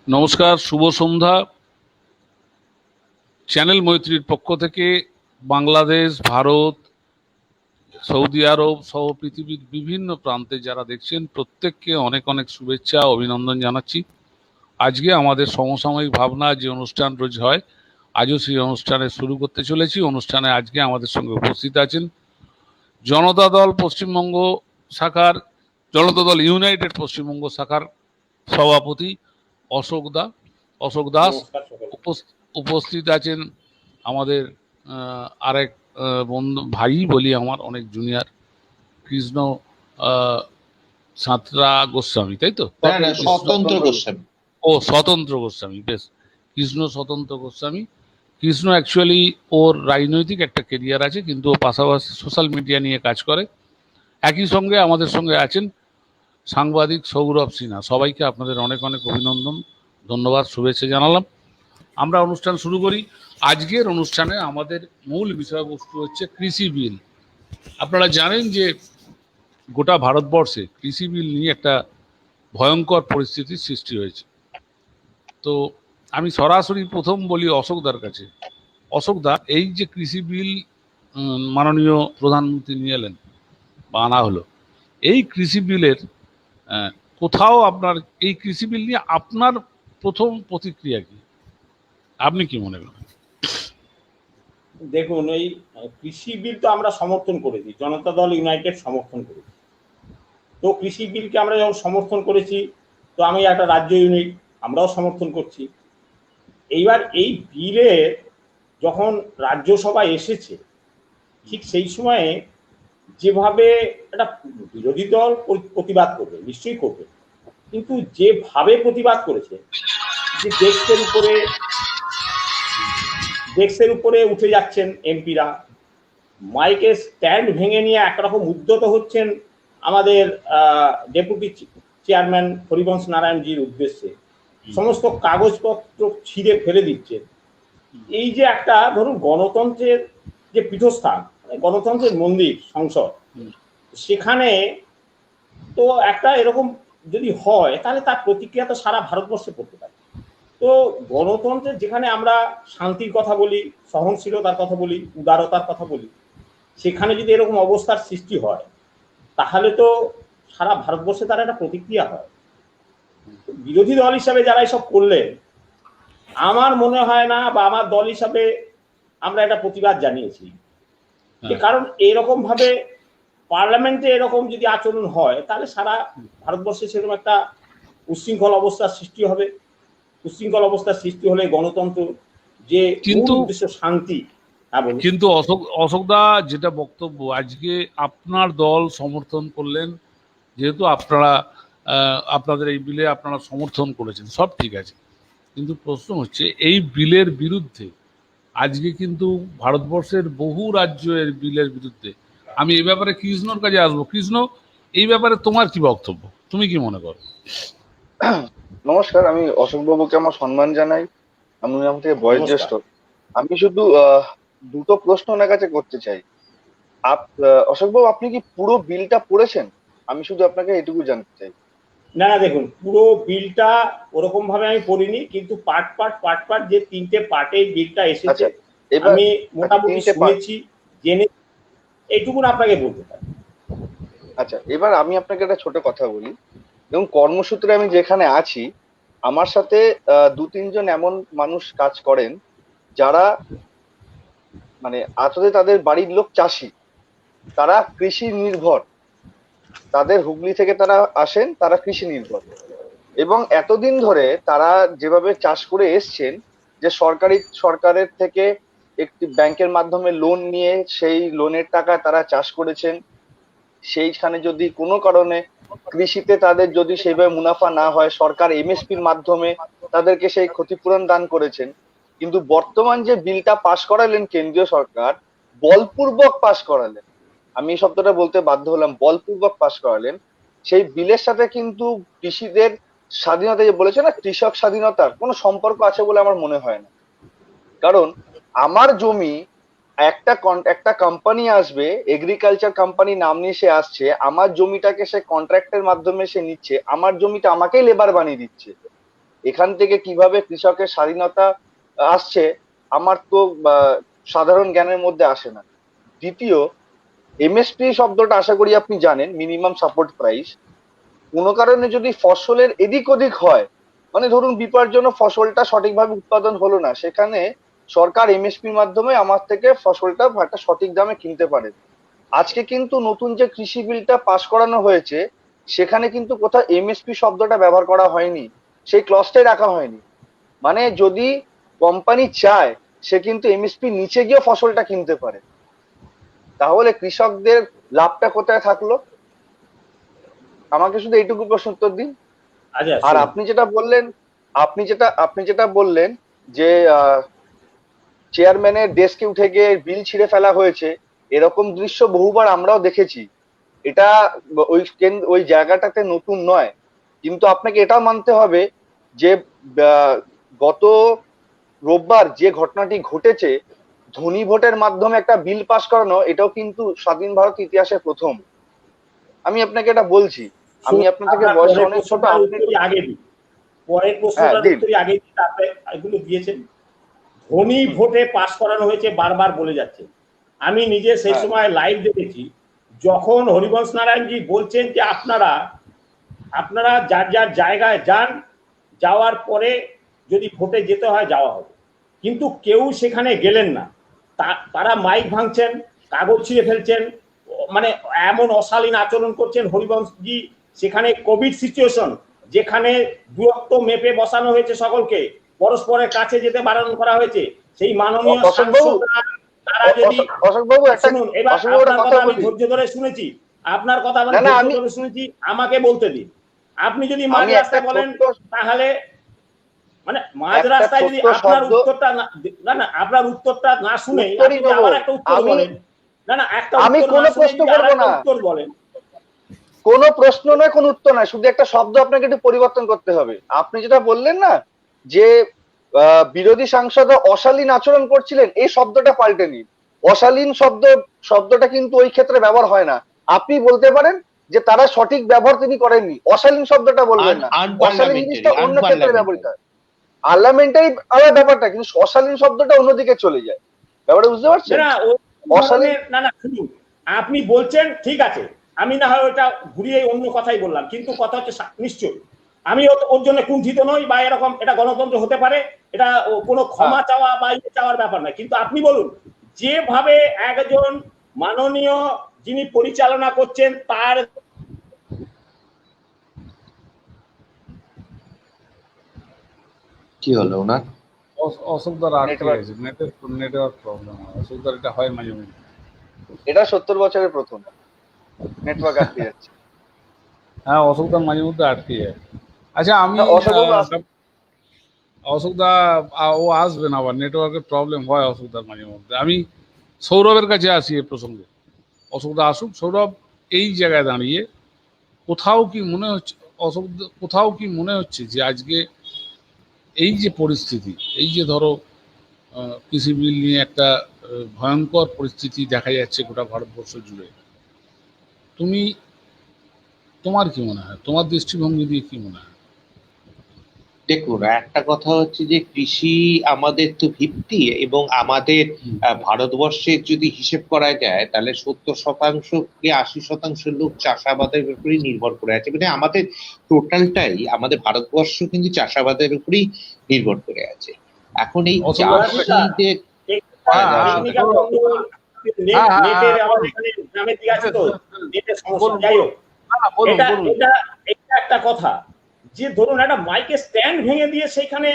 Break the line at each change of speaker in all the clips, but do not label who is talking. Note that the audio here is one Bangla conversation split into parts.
নমস্কার, শুভ সন্ধ্যা। চ্যানেল মৈত্রীর পক্ষ থেকে বাংলাদেশ, ভারত, সৌদি আরব সহ পৃথিবীর বিভিন্ন প্রান্তে যারা দেখছেন প্রত্যেককে অনেক অনেক শুভেচ্ছা ও অভিনন্দন জানাচ্ছি। আজকে আমাদের সমসাময়িক ভাবনা যে অনুষ্ঠান রোজ হয়, আজও সেই অনুষ্ঠানে শুরু করতে চলেছি। অনুষ্ঠানে আজকে আমাদের সঙ্গে উপস্থিত আছেন জনতা দল পশ্চিমবঙ্গ শাখার, জনতা দল ইউনাইটেড পশ্চিমবঙ্গ শাখার সভাপতি অশোক দাস।
নমস্কার সকলকে।
উপস্থিত আছেন আমাদের আরেক বন্ধু, ভাই বলি, আমার অনেক জুনিয়র, কৃষ্ণ সাঁতরা গোস্বামী, তাই তো?
স্বতন্ত্র গোস্বামী।
ও, স্বতন্ত্র গোস্বামী, বেশ। কৃষ্ণ স্বতন্ত্র গোস্বামী। কৃষ্ণ অ্যাকচুয়ালি ওর রাজনৈতিক একটা কেরিয়ার আছে, কিন্তু ও পাশাপাশি সোশ্যাল মিডিয়া নিয়ে কাজ করে। একই সঙ্গে আমাদের সঙ্গে আছেন সাংবাদিক সৌরভ সিনহা। সবাইকে আপনাদের অনেক অনেক অভিনন্দন, ধন্যবাদ, শুভেচ্ছা জানালাম। আমরা অনুষ্ঠান শুরু করি। আজকের অনুষ্ঠানে আমাদের মূল বিষয়বস্তু হচ্ছে কৃষি বিল। আপনারা জানেন যে গোটা ভারতবর্ষে কৃষি বিল নিয়ে একটা ভয়ঙ্কর পরিস্থিতির সৃষ্টি হয়েছে। তো আমি সরাসরি প্রথম বলি অশোকদার কাছে। অশোকদা, এই যে কৃষি বিল মাননীয় প্রধানমন্ত্রী নিয়ে এলেন বা আনা হলো, এই কৃষি বিলের কোথাও আপনার, এই কৃষি বিল নিয়ে আপনার প্রথম প্রতিক্রিয়া কি? আপনি কি মনে করেন?
দেখুন, এই কৃষি বিল তো আমরা সমর্থন করেছি, জনতা দল ইউনাইটেড সমর্থন করেছি। তো কৃষি বিলকে আমরা যখন সমর্থন করেছি, তো আমি একটা রাজ্য ইউনিট, আমরাও সমর্থন করছি। এইবার এই বিলের যখন রাজ্যসভায় এসেছে, ঠিক সেই সময়ে যেভাবে একটা বিরোধী দল প্রতিবাদ করবে, নিশ্চয়ই করবে, কিন্তু যেভাবে প্রতিবাদ করেছে, যে ডেস্কের উপরে উঠে যাচ্ছেন এমপিরা, মাইকের স্ট্যান্ড ভেঙে নিয়ে একরকম উদ্যত হচ্ছেন আমাদের ডেপুটি চেয়ারম্যান হরিবংশ নারায়ণজির উদ্দেশ্যে, সমস্ত কাগজপত্র ছিঁড়ে ফেলে দিচ্ছেন। এই যে একটা, ধরুন, গণতন্ত্রের যে পীঠস্থান, গণতন্ত্রের মন্দির সংসদ, সেখানে তো একটা এরকম যদি হয়, তাহলে তার প্রতিক্রিয়া তো সারা ভারতবর্ষে পড়তে পারে। তো গণতন্ত্রের যেখানে আমরা শান্তির কথা বলি, সহনশীলতার কথা বলি, উদারতার কথা বলি, সেখানে যদি এরকম অবস্থার সৃষ্টি হয়, তাহলে তো সারা ভারতবর্ষে তার একটা প্রতিক্রিয়া হয়। বিরোধী দল হিসাবে যারা এসব করলেন, আমার মনে হয় না, বা আমার দল হিসাবে আমরা একটা প্রতিবাদ জানিয়েছি, যে কারণ এরকম ভাবে পার্লামেন্টে এরকম যদি আচরণ হয়, তাহলে সারা ভারতবর্ষে সেরকম একটা উচ্ছৃঙ্খল অবস্থার সৃষ্টি হবে। উচ্ছৃঙ্খল অবস্থার সৃষ্টি হলে গণতন্ত্র যে মূল উদ্দেশ্য শান্তি।
কিন্তু অশোকদা, যেটা বক্তব্য, আজকে আপনার দল সমর্থন করলেন, যেহেতু আপনারা আপনাদের এই বিলে আপনারা সমর্থন করেছেন, সব ঠিক আছে, কিন্তু প্রশ্ন হচ্ছে এই বিলের বিরুদ্ধে আজকে কিন্তু ভারতবর্ষের বহু রাজ্য এর বিলের বিরুদ্ধে। আমি এই ব্যাপারে কৃষ্ণর কাছে আসবো। কৃষ্ণ, এই ব্যাপারে তোমার কি বক্তব্য, তুমি কি মনে করো?
নমস্কার, আমি অশোকবাবুকে আমার সম্মান জানাই। আমি আমার থেকে বয়োজ্যেষ্ঠ। আমি শুধু দুটো প্রশ্ন ওনার কাছে করতে চাই। অশোকবাবু, আপনি কি পুরো বিলটা পড়েছেন? আমি শুধু আপনাকে এটুকু জানতে চাই।
না, দেখুন, পুরো বিলটা ওরকম ভাবে আমি পড়িনি, কিন্তু পার্ট যে 3টে পার্টে বিলটা এসেছে, আমি মোটামুটি শুনেছি, জেনে এইটুকু আপনাকে বলতে পারি।
আচ্ছা, এবার আমি আপনাকে একটা ছোট কথা বলি। এবং কর্মসূত্রে আমি যেখানে আছি, আমার সাথে 2-3 জন এমন মানুষ কাজ করেন যারা মানে আসলে তাদের বাড়ির লোক চাষি, তারা কৃষি নির্ভর, তাদের হুগলি থেকে তারা আসেন, তারা কৃষি নির্ভর। এবং এতদিন ধরে তারা যেভাবে চাষ করে এসছেন, যে সরকারের থেকে একটি ব্যাংকের মাধ্যমে লোন নিয়ে সেই লোনের টাকা তারা চাষ করেছেন। সেইখানে যদি কোনো কারণে কৃষিতে তাদের যদি সেইভাবে মুনাফা না হয়, সরকার এমএসপির মাধ্যমে তাদেরকে সেই ক্ষতিপূরণ দান করেছেন। কিন্তু বর্তমান যে বিলটা পাশ করালেন কেন্দ্রীয় সরকার, বলপূর্বক পাশ করালেন, আমি এই শব্দটা বলতে বাধ্য হলাম, বলপূর্বক পাশ করালেন। সেই বিলের সাথে কিন্তু কৃষিদের স্বাধীনতা, যে বলেছে না কৃষক স্বাধীনতার কোনো সম্পর্ক আছে বলে আমার মনে হয় না। কারণ আমার জমি, একটা কোম্পানি আসবে, এগ্রিকালচার কোম্পানি নাম নিয়ে সে আসছে, আমার জমিটাকে সে কন্ট্রাক্টের মাধ্যমে সে নিচ্ছে, আমার জমিটা আমাকেই লেবার বানিয়ে দিচ্ছে। এখান থেকে কিভাবে কৃষকের স্বাধীনতা আসছে আমার তো সাধারণ জ্ঞানের মধ্যে আসে না। দ্বিতীয়, এমএসপি শব্দটা আশা করি আপনি জানেন, মিনিমাম সাপোর্ট প্রাইস। কোনো কারণে যদি ফসলের এদিক ওদিক হয়, মানে ধরুন বিপর্যয় ফসলটা সঠিকভাবে উৎপাদন হলো না, সেখানে সরকার এমএসপির মাধ্যমে আমার থেকে ফসলটা একটা সঠিক দামে কিনতে পারে। আজকে কিন্তু নতুন যে কৃষি বিলটা পাশ করানো হয়েছে সেখানে কিন্তু কোথাও এমএসপি শব্দটা ব্যবহার করা হয়নি, সেই ক্লজটাই রাখা হয়নি। মানে যদি কোম্পানি চায় সে কিন্তু এমএসপি নিচে গিয়ে ফসলটা কিনতে পারে, তাহলে কৃষকদের লাভটা কোথায় থাকলো? আমাকে শুধু এইটুকু প্রশ্ন উত্তর দিন।
আচ্ছা,
আর আপনি যেটা বললেন যে চেয়ারম্যানের ডেস্কে উঠে গিয়ে বিল ছিঁড়ে ফেলা হয়েছে, এরকম দৃশ্য বহুবার আমরাও দেখেছি। এটা ওই জায়গাটাতে নতুন নয়, কিন্তু আপনাকে এটাও মানতে হবে যে গত রোববার যে ঘটনাটি ঘটেছে, ধ্বনি ভোটের মাধ্যমে একটা বিল পাশ করানো, এটাও কিন্তু স্বাধীন ভারত ইতিহাসে প্রথম। আমি আপনাকে এটা বলছি, আমি আপনার থেকে বয়সে অনেক ছোট।
আগে দিই, পরের প্রশ্নটার উত্তরই আগে দিই, তারপরে এগুলো দিয়েছেন। ধ্বনি ভোটে পাশ করানো হয়েছে বারবার বলে যাচ্ছে। আমি নিজে সেই সময় লাইভ দেখেছি, যখন হরিবংশ নারায়ণজি বলছেন যে আপনারা যার যার জায়গায় যান, যাওয়ার পরে যদি ভোটে যেতে হয় যাওয়া হবে, কিন্তু কেউ সেখানে গেলেন না। তারা মাইক ভাঙছেন, কাগজ ছিঁড়ে ফেলছেন, মানে এমন অশালীন আচরণ করছেন হরিবংশজি। সেখানে কোভিড সিচুয়েশন, যেখানে দূরত্ব মেপে বসানো হয়েছে, সকলকে পরস্পরের কাছে যেতে বারণ করা হয়েছে, সেই মাননীয় তারা যদি শুনুন, এবার আপনার কথা আমি ধৈর্য ধরে শুনেছি, আপনার কথা আমি ধৈর্য ধরে শুনেছি, আমাকে বলতে দিন। আপনি যদি মাঝ রাস্তায় বলেন, তাহলে মানে মাঝ রাস্তায় যদি আপনার উত্তরটা না আপনার উত্তরটা না শুনে আবার একটা উত্তর বলেন, না একটা
আমি কোনো প্রশ্ন করব না,
উত্তর বলেন।
কোনো প্রশ্ন নয়, কোনো উত্তর নয়, শুধু একটা শব্দ আপনাকে একটু পরিবর্তন করতে হবে। আপনি যেটা বললেন না যে বিরোধী সাংসদ অশালীন আচরণ করছিলেন, এই শব্দটা পাল্টে নিন। অশালীন শব্দটা কিন্তু ওই ক্ষেত্রে ব্যবহার হয় না। আপনি বলতে পারেন যে তারা সঠিক ব্যবহার তিনি করেননি, অশালীন শব্দটা বলবেন না। অশালীন জিনিসটা অন্য ক্ষেত্রে ব্যবহৃত হয়, পার্লামেন্টারি আলাদা ব্যাপারটা, কিন্তু অশালীন শব্দটা অন্যদিকে চলে যায়। ব্যাপারটা বুঝতে পারছেন?
অশালীন না শুনুন, আপনি বলছেন ঠিক আছে, আমি না হয় ওটা ঘুরিয়ে অন্য কথাই বললাম, কিন্তু কথা হচ্ছে নিশ্চয় আমি ওর জন্য কুণ্ঠিত নই, বা এরকম এটা গণতন্ত্র হতে পারে, এটা কোনো ক্ষমা চাওয়া বা ইয়ে চাওয়ার ব্যাপার নয়। কিন্তু আপনি বলুন, যেভাবে একজন মাননীয় যিনি পরিচালনা করছেন তার
কি হলো ওনার
অশোকদার আটকে গেছে, নেটওয়ার্ক প্রবলেম হয়। অশোকদার এটা হয় মাঝে মাঝে,
এটা 70 বছরের প্রথম নেটওয়ার্ক আটকে যাচ্ছে।
হ্যাঁ, অশোকদার মাঝে মধ্যে আটকে যায়। আচ্ছা, আমি অশোকদা ও আসবেন, আবার নেটওয়ার্কের প্রবলেম হয় অশোকদার মাঝে মধ্যে। আমি সৌরভের কাছে আসি এই প্রসঙ্গে। অশোকদা আসুক। সৌরভ, এই জায়গায় দাঁড়িয়ে কোথাও কি মনে হচ্ছে, কোথাও কি মনে হচ্ছে যে আজকে এই যে পরিস্থিতি, এই যে ধরো কৃষি বিল নিয়ে একটা ভয়ঙ্কর পরিস্থিতি দেখা যাচ্ছে গোটা ভারতবর্ষ জুড়ে, তোমার কি মনে হয়, তোমার দৃষ্টিভঙ্গি দিয়ে কি মনে হয়?
দেখুন, একটা কথা হচ্ছে যে কৃষি আমাদের তো ভিত্তি, এবং আমাদের ভারতবর্ষের যদি হিসেব করা যায় তাহলে 70% কি 80% লোক চাষাবাদের উপরেই নির্ভর করে আছে। মানে আমাদের টোটালটাই, আমাদের ভারতবর্ষ কিন্তু চাষাবাদের উপরেই নির্ভর করে আছে। এখন এই চাষিদের
একটা কথা, যে ধরুন একটা মাইকে স্ট্যান্ড ভেঙে দিয়ে সেখানে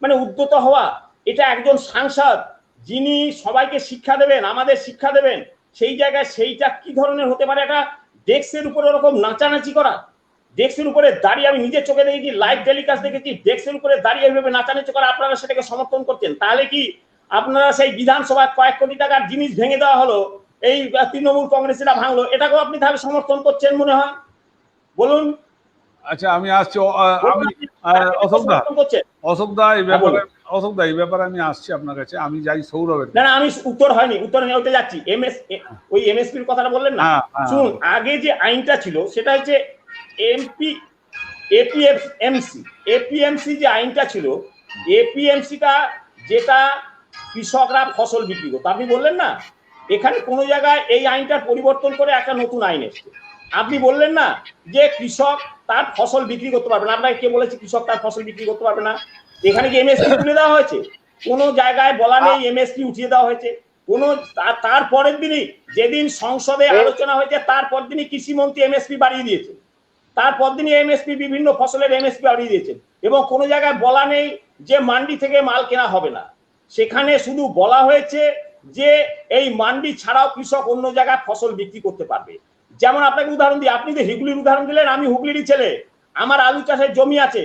মানে উদ্যত হওয়া, এটা একজন সাংসদ যিনি সবাইকে শিক্ষা দেবেন, আমাদের শিক্ষা দেবেন, সেই জায়গায় সেইটা কি ধরনের হতে পারে? একটা ডেস্কের উপরে ওরকম নাচানাচি করা, ডেস্কের উপরে দাঁড়িয়ে, আমি নিজের চোখে দেখেছি, লাইভ টেলিকাস্ট দেখেছি, ডেস্কের উপরে দাঁড়িয়ে এইভাবে নাচানাচি করা, আপনারা সেটাকে সমর্থন করছেন? তাহলে কি আপনারা সেই বিধানসভায় কয়েক কোটি টাকার জিনিস ভেঙে দেওয়া হলো, এই তৃণমূল কংগ্রেসীরা ভাঙলো, এটাকেও আপনি তাহলে সমর্থন করছেন মনে হয়? বলুন।
আচ্ছা, আমি আসছি। অশোকদা এই ব্যাপারে আমি আসছি আপনার কাছে। আমি যাই সৌরভের।
না আমি উত্তর হয়নি, ওতে যাচ্ছি। ওই এমএসপির কথাটা বললেন না, শুনুন, আগে যে আইনটা ছিল সেটা হচ্ছে এপিএমসি এপিএমসি যে আইনটা ছিল, এপিএমসিটা যেটা কৃষকরা ফসল বিক্রি করতো, আপনি বললেন না এখানে কোনো জায়গায় এই আইনটার পরিবর্তন করে একটা নতুন আইন এসছে। আপনি বললেন না যে কৃষক তার ফসল বিক্রি করতে পারবে না, আপনাকে কে বলেছে কৃষক তার ফসল বিক্রি করতে পারবে না? এখানে কি এমএসপি তুলে দেওয়া হয়েছে? কোনো জায়গায় বলা নেই এমএসপি উঠিয়ে দেওয়া হয়েছে। কোনো তারপরের দিনই যেদিন সংসদে আলোচনা হয়েছে তারপর দিনই কৃষিমন্ত্রী এমএসপি বাড়িয়ে দিয়েছে, তারপর দিনই এমএসপি বিভিন্ন ফসলের এমএসপি বাড়িয়ে দিয়েছে, এবং কোনো জায়গায় বলা নেই যে মান্ডি থেকে মাল কেনা হবে না। সেখানে শুধু বলা হয়েছে যে এই মান্ডি ছাড়াও কৃষক অন্য জায়গায় ফসল বিক্রি করতে পারবে। যেমন আপনাকে উদাহরণ দিই, আপনি যে হুগলির উদাহরণ দিলেন, আমি হুগলিরই ছেলে, আমার আলু চাষের জমি আছে।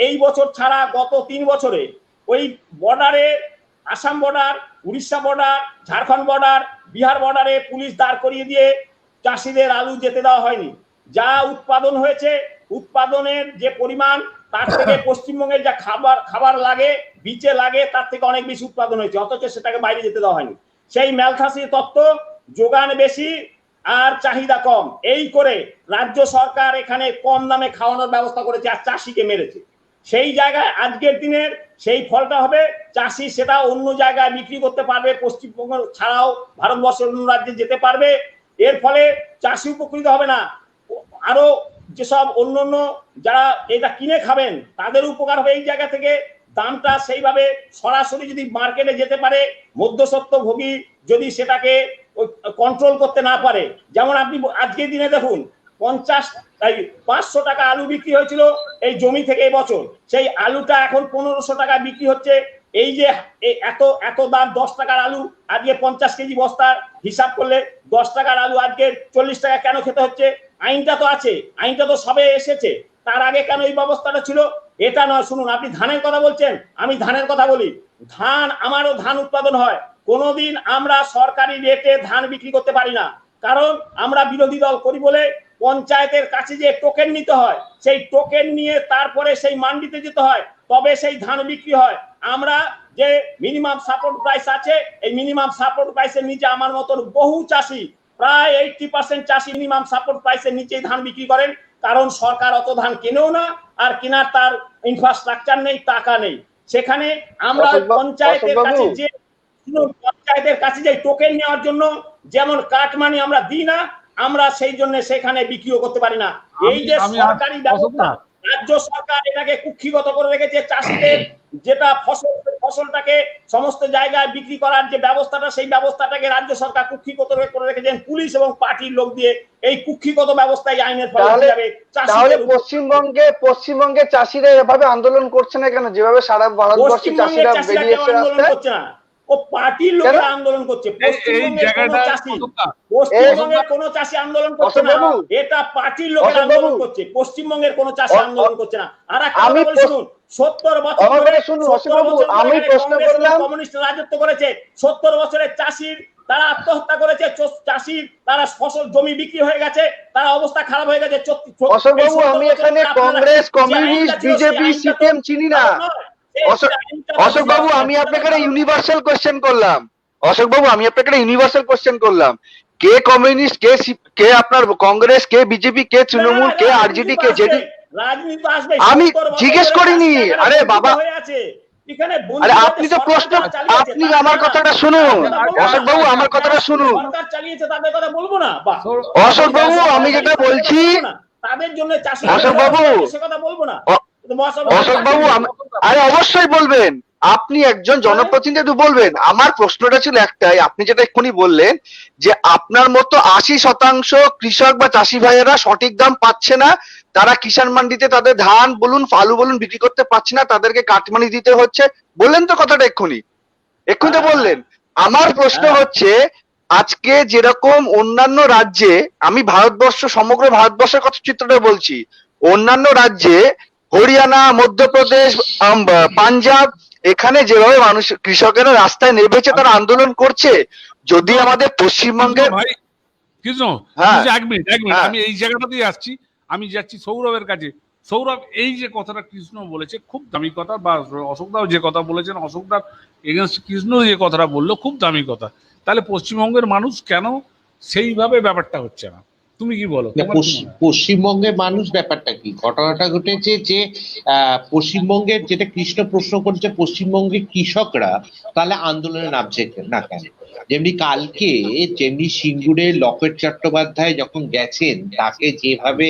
এই বছর ছাড়া গত 3 বছরে ওই বর্ডারে, Assam border, Orissa border, Jharkhand border, Bihar বর্ডারে পুলিশ দাঁড় করিয়ে দিয়ে চাষিদের আলু যেতে দেওয়া হয়নি। যা উৎপাদন হয়েছে, উৎপাদনের যে পরিমাণ, তার থেকে পশ্চিমবঙ্গের যা খাবার লাগে, বিচে লাগে, তার থেকে অনেক বেশি উৎপাদন হয়েছে, অথচ সেটাকে বাইরে যেতে দেওয়া হয়নি। সেই ম্যালথাসি তত্ত্ব, যোগান বেশি আর চাহিদা কম, এই করে রাজ্য সরকার এখানে কম দামে খাওয়ানোর ব্যবস্থা করেছে আর চাষিকে মেরেছে। সেই জায়গায় আজকের দিনের সেই ফলটা হবে, চাষি সেটা অন্য জায়গায় বিক্রি করতে পারবে, পশ্চিমবঙ্গ ছাড়াও ভারতবর্ষের অন্য রাজ্যে যেতে পারবে। এর ফলে চাষি উপকৃত হবে না, আরো যেসব অন্য যারা এটা কিনে খাবেন তাদের উপকার হবে। এই জায়গা থেকে দামটা সেইভাবে সরাসরি যদি মার্কেটে যেতে পারে, মধ্যস্বত্বভোগী যদি সেটাকে কন্ট্রোল করতে না পারে। যেমন আপনি আজকের দিনে দেখুন 500 টাকা আলু বিক্রি হয়েছিল এই জমি থেকে এবছর, সেই আলুটা এখন 1500 টাকা বিক্রি হচ্ছে। এই যে এত দাম, 10 টাকার আলু আজকে 50 কেজি বস্তার হিসাব করলে 10 টাকার আলু আজকে 40 টাকা কেন খেতে হচ্ছে? আইনটা তো আছে, আইনটা তো সবে এসেছে, তার আগে কেন এই ব্যবস্থাটা ছিল? এটা নয়। শুনুন, আপনি ধানের কথা বলছেন, আমি ধানের কথা বলি। আমারও ধান উৎপাদন হয়, কোনোদিন আমরা সরকারি রেটে ধান বিক্রি করতে পারি না, কারণ আমরা বিরোধী দল করি বলে পঞ্চায়েতের কাছে যে টোকেন নিতে হয়, সেই টোকেন নিয়ে তারপরে সেই মান্ডিতে যেতে হয়, তবে সেই ধান বিক্রি হয়। আমরা যে মিনিমাম সাপোর্ট প্রাইস আছে, এই মিনিমাম সাপোর্ট প্রাইসের নিচে আমার মতন বহু চাষি, প্রায় 80% চাষি মিনিমাম সাপোর্ট প্রাইসের নিচেই ধান বিক্রি করেন, কারণ সরকার অত ধান কেনেও না, আর কেনার তার ইনফ্রাস্ট্রাকচার নেই, টাকা নেই। সেখানে আমরা পঞ্চায়েতের কাছে যে টোকেন নেওয়ার জন্য যেমন কাটমানি আমরা দিই না, আমরা সেই জন্য সেখানে বিক্রিও করতে পারি না। এই যে সরকারি ব্যবস্থা, রাজ্য সরকার এটাকে কুক্ষিগত করে রেখেছে। চাষিদের যেটা ফসলটাকে সমস্ত জায়গায় বিক্রি করার যে ব্যবস্থাটা, সেই ব্যবস্থাটাকে রাজ্য সরকার কুক্ষিগত করে রেখেছেন পুলিশ এবং পার্টির লোক দিয়ে। এই কুক্ষিগত ব্যবস্থায় আইনের ফলে যাবে।
তাহলে পশ্চিমবঙ্গে চাষিরা এভাবে আন্দোলন করছে না কেন, যেভাবে সারা ভারতবর্ষে চাষিরা বেরিয়েছে রাস্তায়?
ও পার্টির লোকেরা আন্দোলন করছে, পশ্চিমবঙ্গের কোন চাষি আন্দোলন করছে না, এটা পার্টির লোকেরা আন্দোলন করছে, পশ্চিমবঙ্গের কোন চাষি আন্দোলন করছে না। আর একটা কথা বলি শুনুন, 70 বছর আমি প্রশ্ন করলাম, কমিউনিস্ট রাজত্ব করেছে, 70 বছরের চাষির তারা আত্মহত্যা করেছে, চাষির তারা ফসল জমি বিক্রি হয়ে গেছে, তার অবস্থা খারাপ হয়ে গেছে।
অশোকবাবু, আমি এখানে কংগ্রেস, কমিউনিস্ট, বিজেপি, সিপিএম চিনি না। অশোকবাবু, আমি আপনাকে একটা ইউনিভার্সাল কোশ্চেন করলাম। অশোকবাবু, আমি আপনাকে একটা ইউনিভার্সাল কোশ্চেন করলাম, কে কমিউনিস্ট, কে আপনার কংগ্রেস, কে বিজেপি, কে তৃণমূল, কে আরজেডি, কে জেডি? আমি জিজ্ঞেস করিনি। আরে বাবা, আরে আপনি তো প্রশ্ন, আপনি আমার কথাটা শুনুন। অশোকবাবু, আমার কথাটা শুনুন। অশোকবাবু, আমি যেটা বলছি, অশোকবাবু, অশোকবাবু, আরে অবশ্যই বলবেন, আপনি একজন জনপ্রতিনিধি, বলবেন। আমার প্রশ্নটা ছিল একটাই, আপনি যেটা এক্ষুনি বললেন যে আপনার মতো 80% কৃষক বা চাষি ভাইয়েরা সঠিক দাম পাচ্ছে না, তারা কিষাণ মান্ডিতে তাদের ধান বলুন, আলু বলুন বিক্রি করতে পারছে না, তাদেরকে কাটমানি দিতে হচ্ছে, বললেন তো কথাটা এক্ষুনি তো বললেন। আমার প্রশ্ন হচ্ছে, আজকে যেরকম অন্যান্য রাজ্যে, আমি ভারতবর্ষ, সমগ্র ভারতবর্ষের কথা চিত্রটা বলছি, অন্যান্য রাজ্যে হরিয়ানা, মধ্যপ্রদেশ, পাঞ্জাব, এখানে যেভাবে মানুষ, কৃষকেরা রাস্তায় নেমেছে, তারা আন্দোলন করছে, যদি আমাদের পশ্চিমবঙ্গে
কৃষ্ণ, এক মিনিট, আমি এই জায়গাটাতেই আসছি, আমি যাচ্ছি সৌরভের কাছে। সৌরভ, এই যে কথাটা কৃষ্ণ বলেছে খুব দামি কথা, বা অশোকদাও যে কথা বলেছেন, অশোকদার এগেনস্ট কৃষ্ণ যে কথাটা বললো খুব দামি কথা। তাহলে পশ্চিমবঙ্গের মানুষ কেন সেইভাবে ব্যাপারটা হচ্ছে না? তুমি কি বলো,
না,
তোমার কি মনে হয়?
পশ্চিমবঙ্গের মানুষ ব্যাপারটা কি, ঘটনাটা ঘটেছে যে পশ্চিমবঙ্গের, যেটা কৃষ্ণ প্রশ্ন করেছে, পশ্চিমবঙ্গের কৃষকরা তাহলে আন্দোলনে নামছে না কেন? যেমনি কালকে, যেমনি সিঙ্গুরে লকেট চট্টোপাধ্যায় যখন গেছেন, তাকে যেভাবে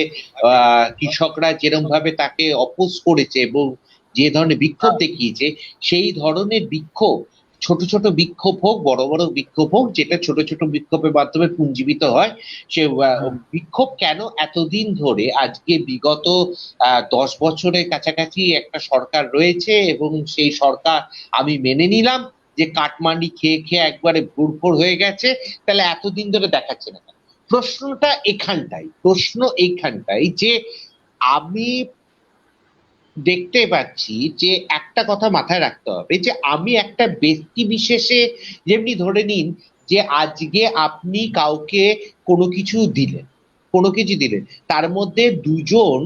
কৃষকরা যেরকম ভাবে তাকে অপোজ করেছে এবং যে ধরনের বিক্ষোভ দেখিয়েছে, সেই ধরনের বিক্ষোভ, ছোট ছোট বিক্ষোভ হোক বড় বড় বিক্ষোভ হোক, যেটা ছোট ছোট বিক্ষোভের মাধ্যমে পুঞ্জীবিত হয়, সে বিক্ষোভ কেন এতদিন ধরে, আজকে বিগত 10 বছরের কাছাকাছি একটা সরকার রয়েছে এবং সেই সরকার আমি মেনে নিলাম যে কাটমান্ডি খেয়ে খেয়ে একবারে ভুরভুর হয়ে গেছে, তাহলে এতদিন ধরে দেখাচ্ছে না কেন? প্রশ্ন এইখানটাই যে আমি দেখতে পাচ্ছি যে একটা কথা মাথায় রাখতে হবে, যে আমি একটা ব্যক্তি বিশেষে, যেমনি ধরে নিন যে আজকে আপনি কাউকে কোনো কিছু দিলেন, তার মধ্যে দুজন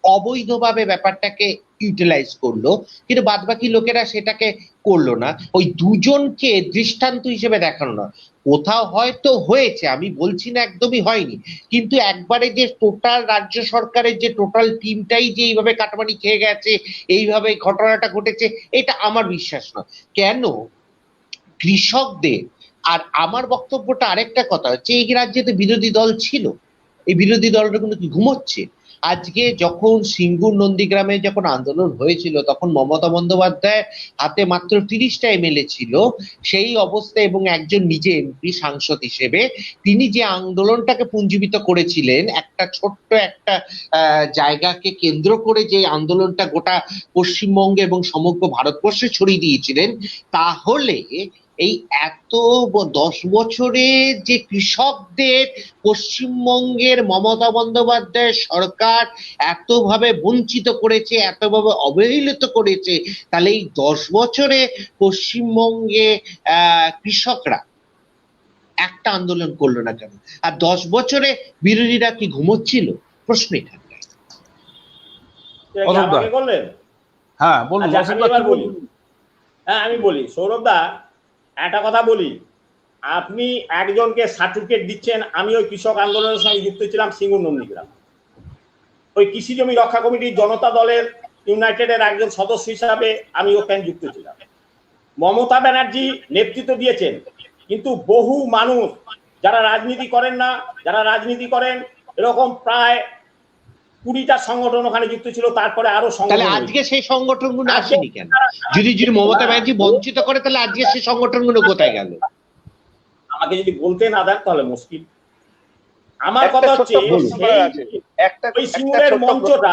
অবৈধভাবে ব্যাপারটাকে ইউটিলাইজ করলো, কিন্তু বাদবাকি লোকেরা সেটাকে করলো না। ওই দুজনকে দৃষ্টান্ত হিসেবে দেখানো না, কোথাও হয়তো হয়েছে, আমি বলছি না একদমই হয়নি, কিন্তু একবারে যে টোটাল রাজ্য সরকারের যে টোটাল টিমটাই যে এইভাবে কাটমানি খেয়ে গেছে, এইভাবে ঘটনাটা ঘটেছে, এটা আমার বিশ্বাস নয়। কেন কৃষকদের, আর আমার বক্তব্যটা আরেকটা কথা হচ্ছে, এই রাজ্যে তো বিরোধী দল ছিল, এই বিরোধী দলটা কিন্তু কি ঘুমোচ্ছে? আজকে যখন সিঙ্গুর নন্দীগ্রামে যখন আন্দোলন হয়েছিল, তখন মমতা বন্দ্যোপাধ্যায় হাতে মাত্র 30টা এমএলএ ছিল, সেই অবস্থায়, এবং একজন নিজে এমপি সাংসদ হিসেবে তিনি যে আন্দোলনটাকে পুঞ্জীবিত করেছিলেন, একটা ছোট্ট একটা জায়গাকে কেন্দ্র করে যে আন্দোলনটা গোটা পশ্চিমবঙ্গে এবং সমগ্র ভারতবর্ষে ছড়িয়ে দিয়েছিলেন, তাহলে এই এত 10 বছরে যে কৃষকদের পশ্চিমবঙ্গের মমতা বন্দ্যোপাধ্যায় সরকার এতভাবে বঞ্চিত করেছে, এতভাবে অবহেলিত করেছে, তাহলে এই 10 বছরে পশ্চিমবঙ্গে কৃষকরা একটা আন্দোলন করলো না কেন? আর 10 বছরে বিরোধীরা কি ঘুমোচ্ছিল? প্রশ্ন এখানটায়।
আমাকে বললেন?
হ্যাঁ বলুন।
আচ্ছা, আমি এবার বলি। হ্যাঁ, আমি বলি। সৌরভ দা, একটা কথা বলি, আপনি একজনকে সার্টিফিকেট দিচ্ছেন, আমি ওই কৃষক আন্দোলনের সঙ্গে যুক্ত ছিলাম সিঙ্গুর নন্দীগ্রাম, ওই কৃষি জমি রক্ষা কমিটির জনতা দলের ইউনাইটেডের একজন সদস্য হিসাবে আমি ওখানে যুক্ত ছিলাম। মমতা ব্যানার্জি নেতৃত্ব দিয়েছেন, কিন্তু বহু মানুষ যারা রাজনীতি করেন না, যারা রাজনীতি করেন, এরকম প্রায় 20টা সংগঠন ওখানে যুক্ত ছিল। তারপরে আরো
তাহলে আজকে সেই সংগঠনগুলো আসেনি কেন? যদি মমতা ব্যানার্জি বঞ্চিত করে, তাহলে আজকে সেই সংগঠনগুলো কোথায় গেল?
আমাকে যদি বলতে না দেন তাহলে মুশকিল। আমার কথা হচ্ছে, ওই সিঙ্গুরের মঞ্চটা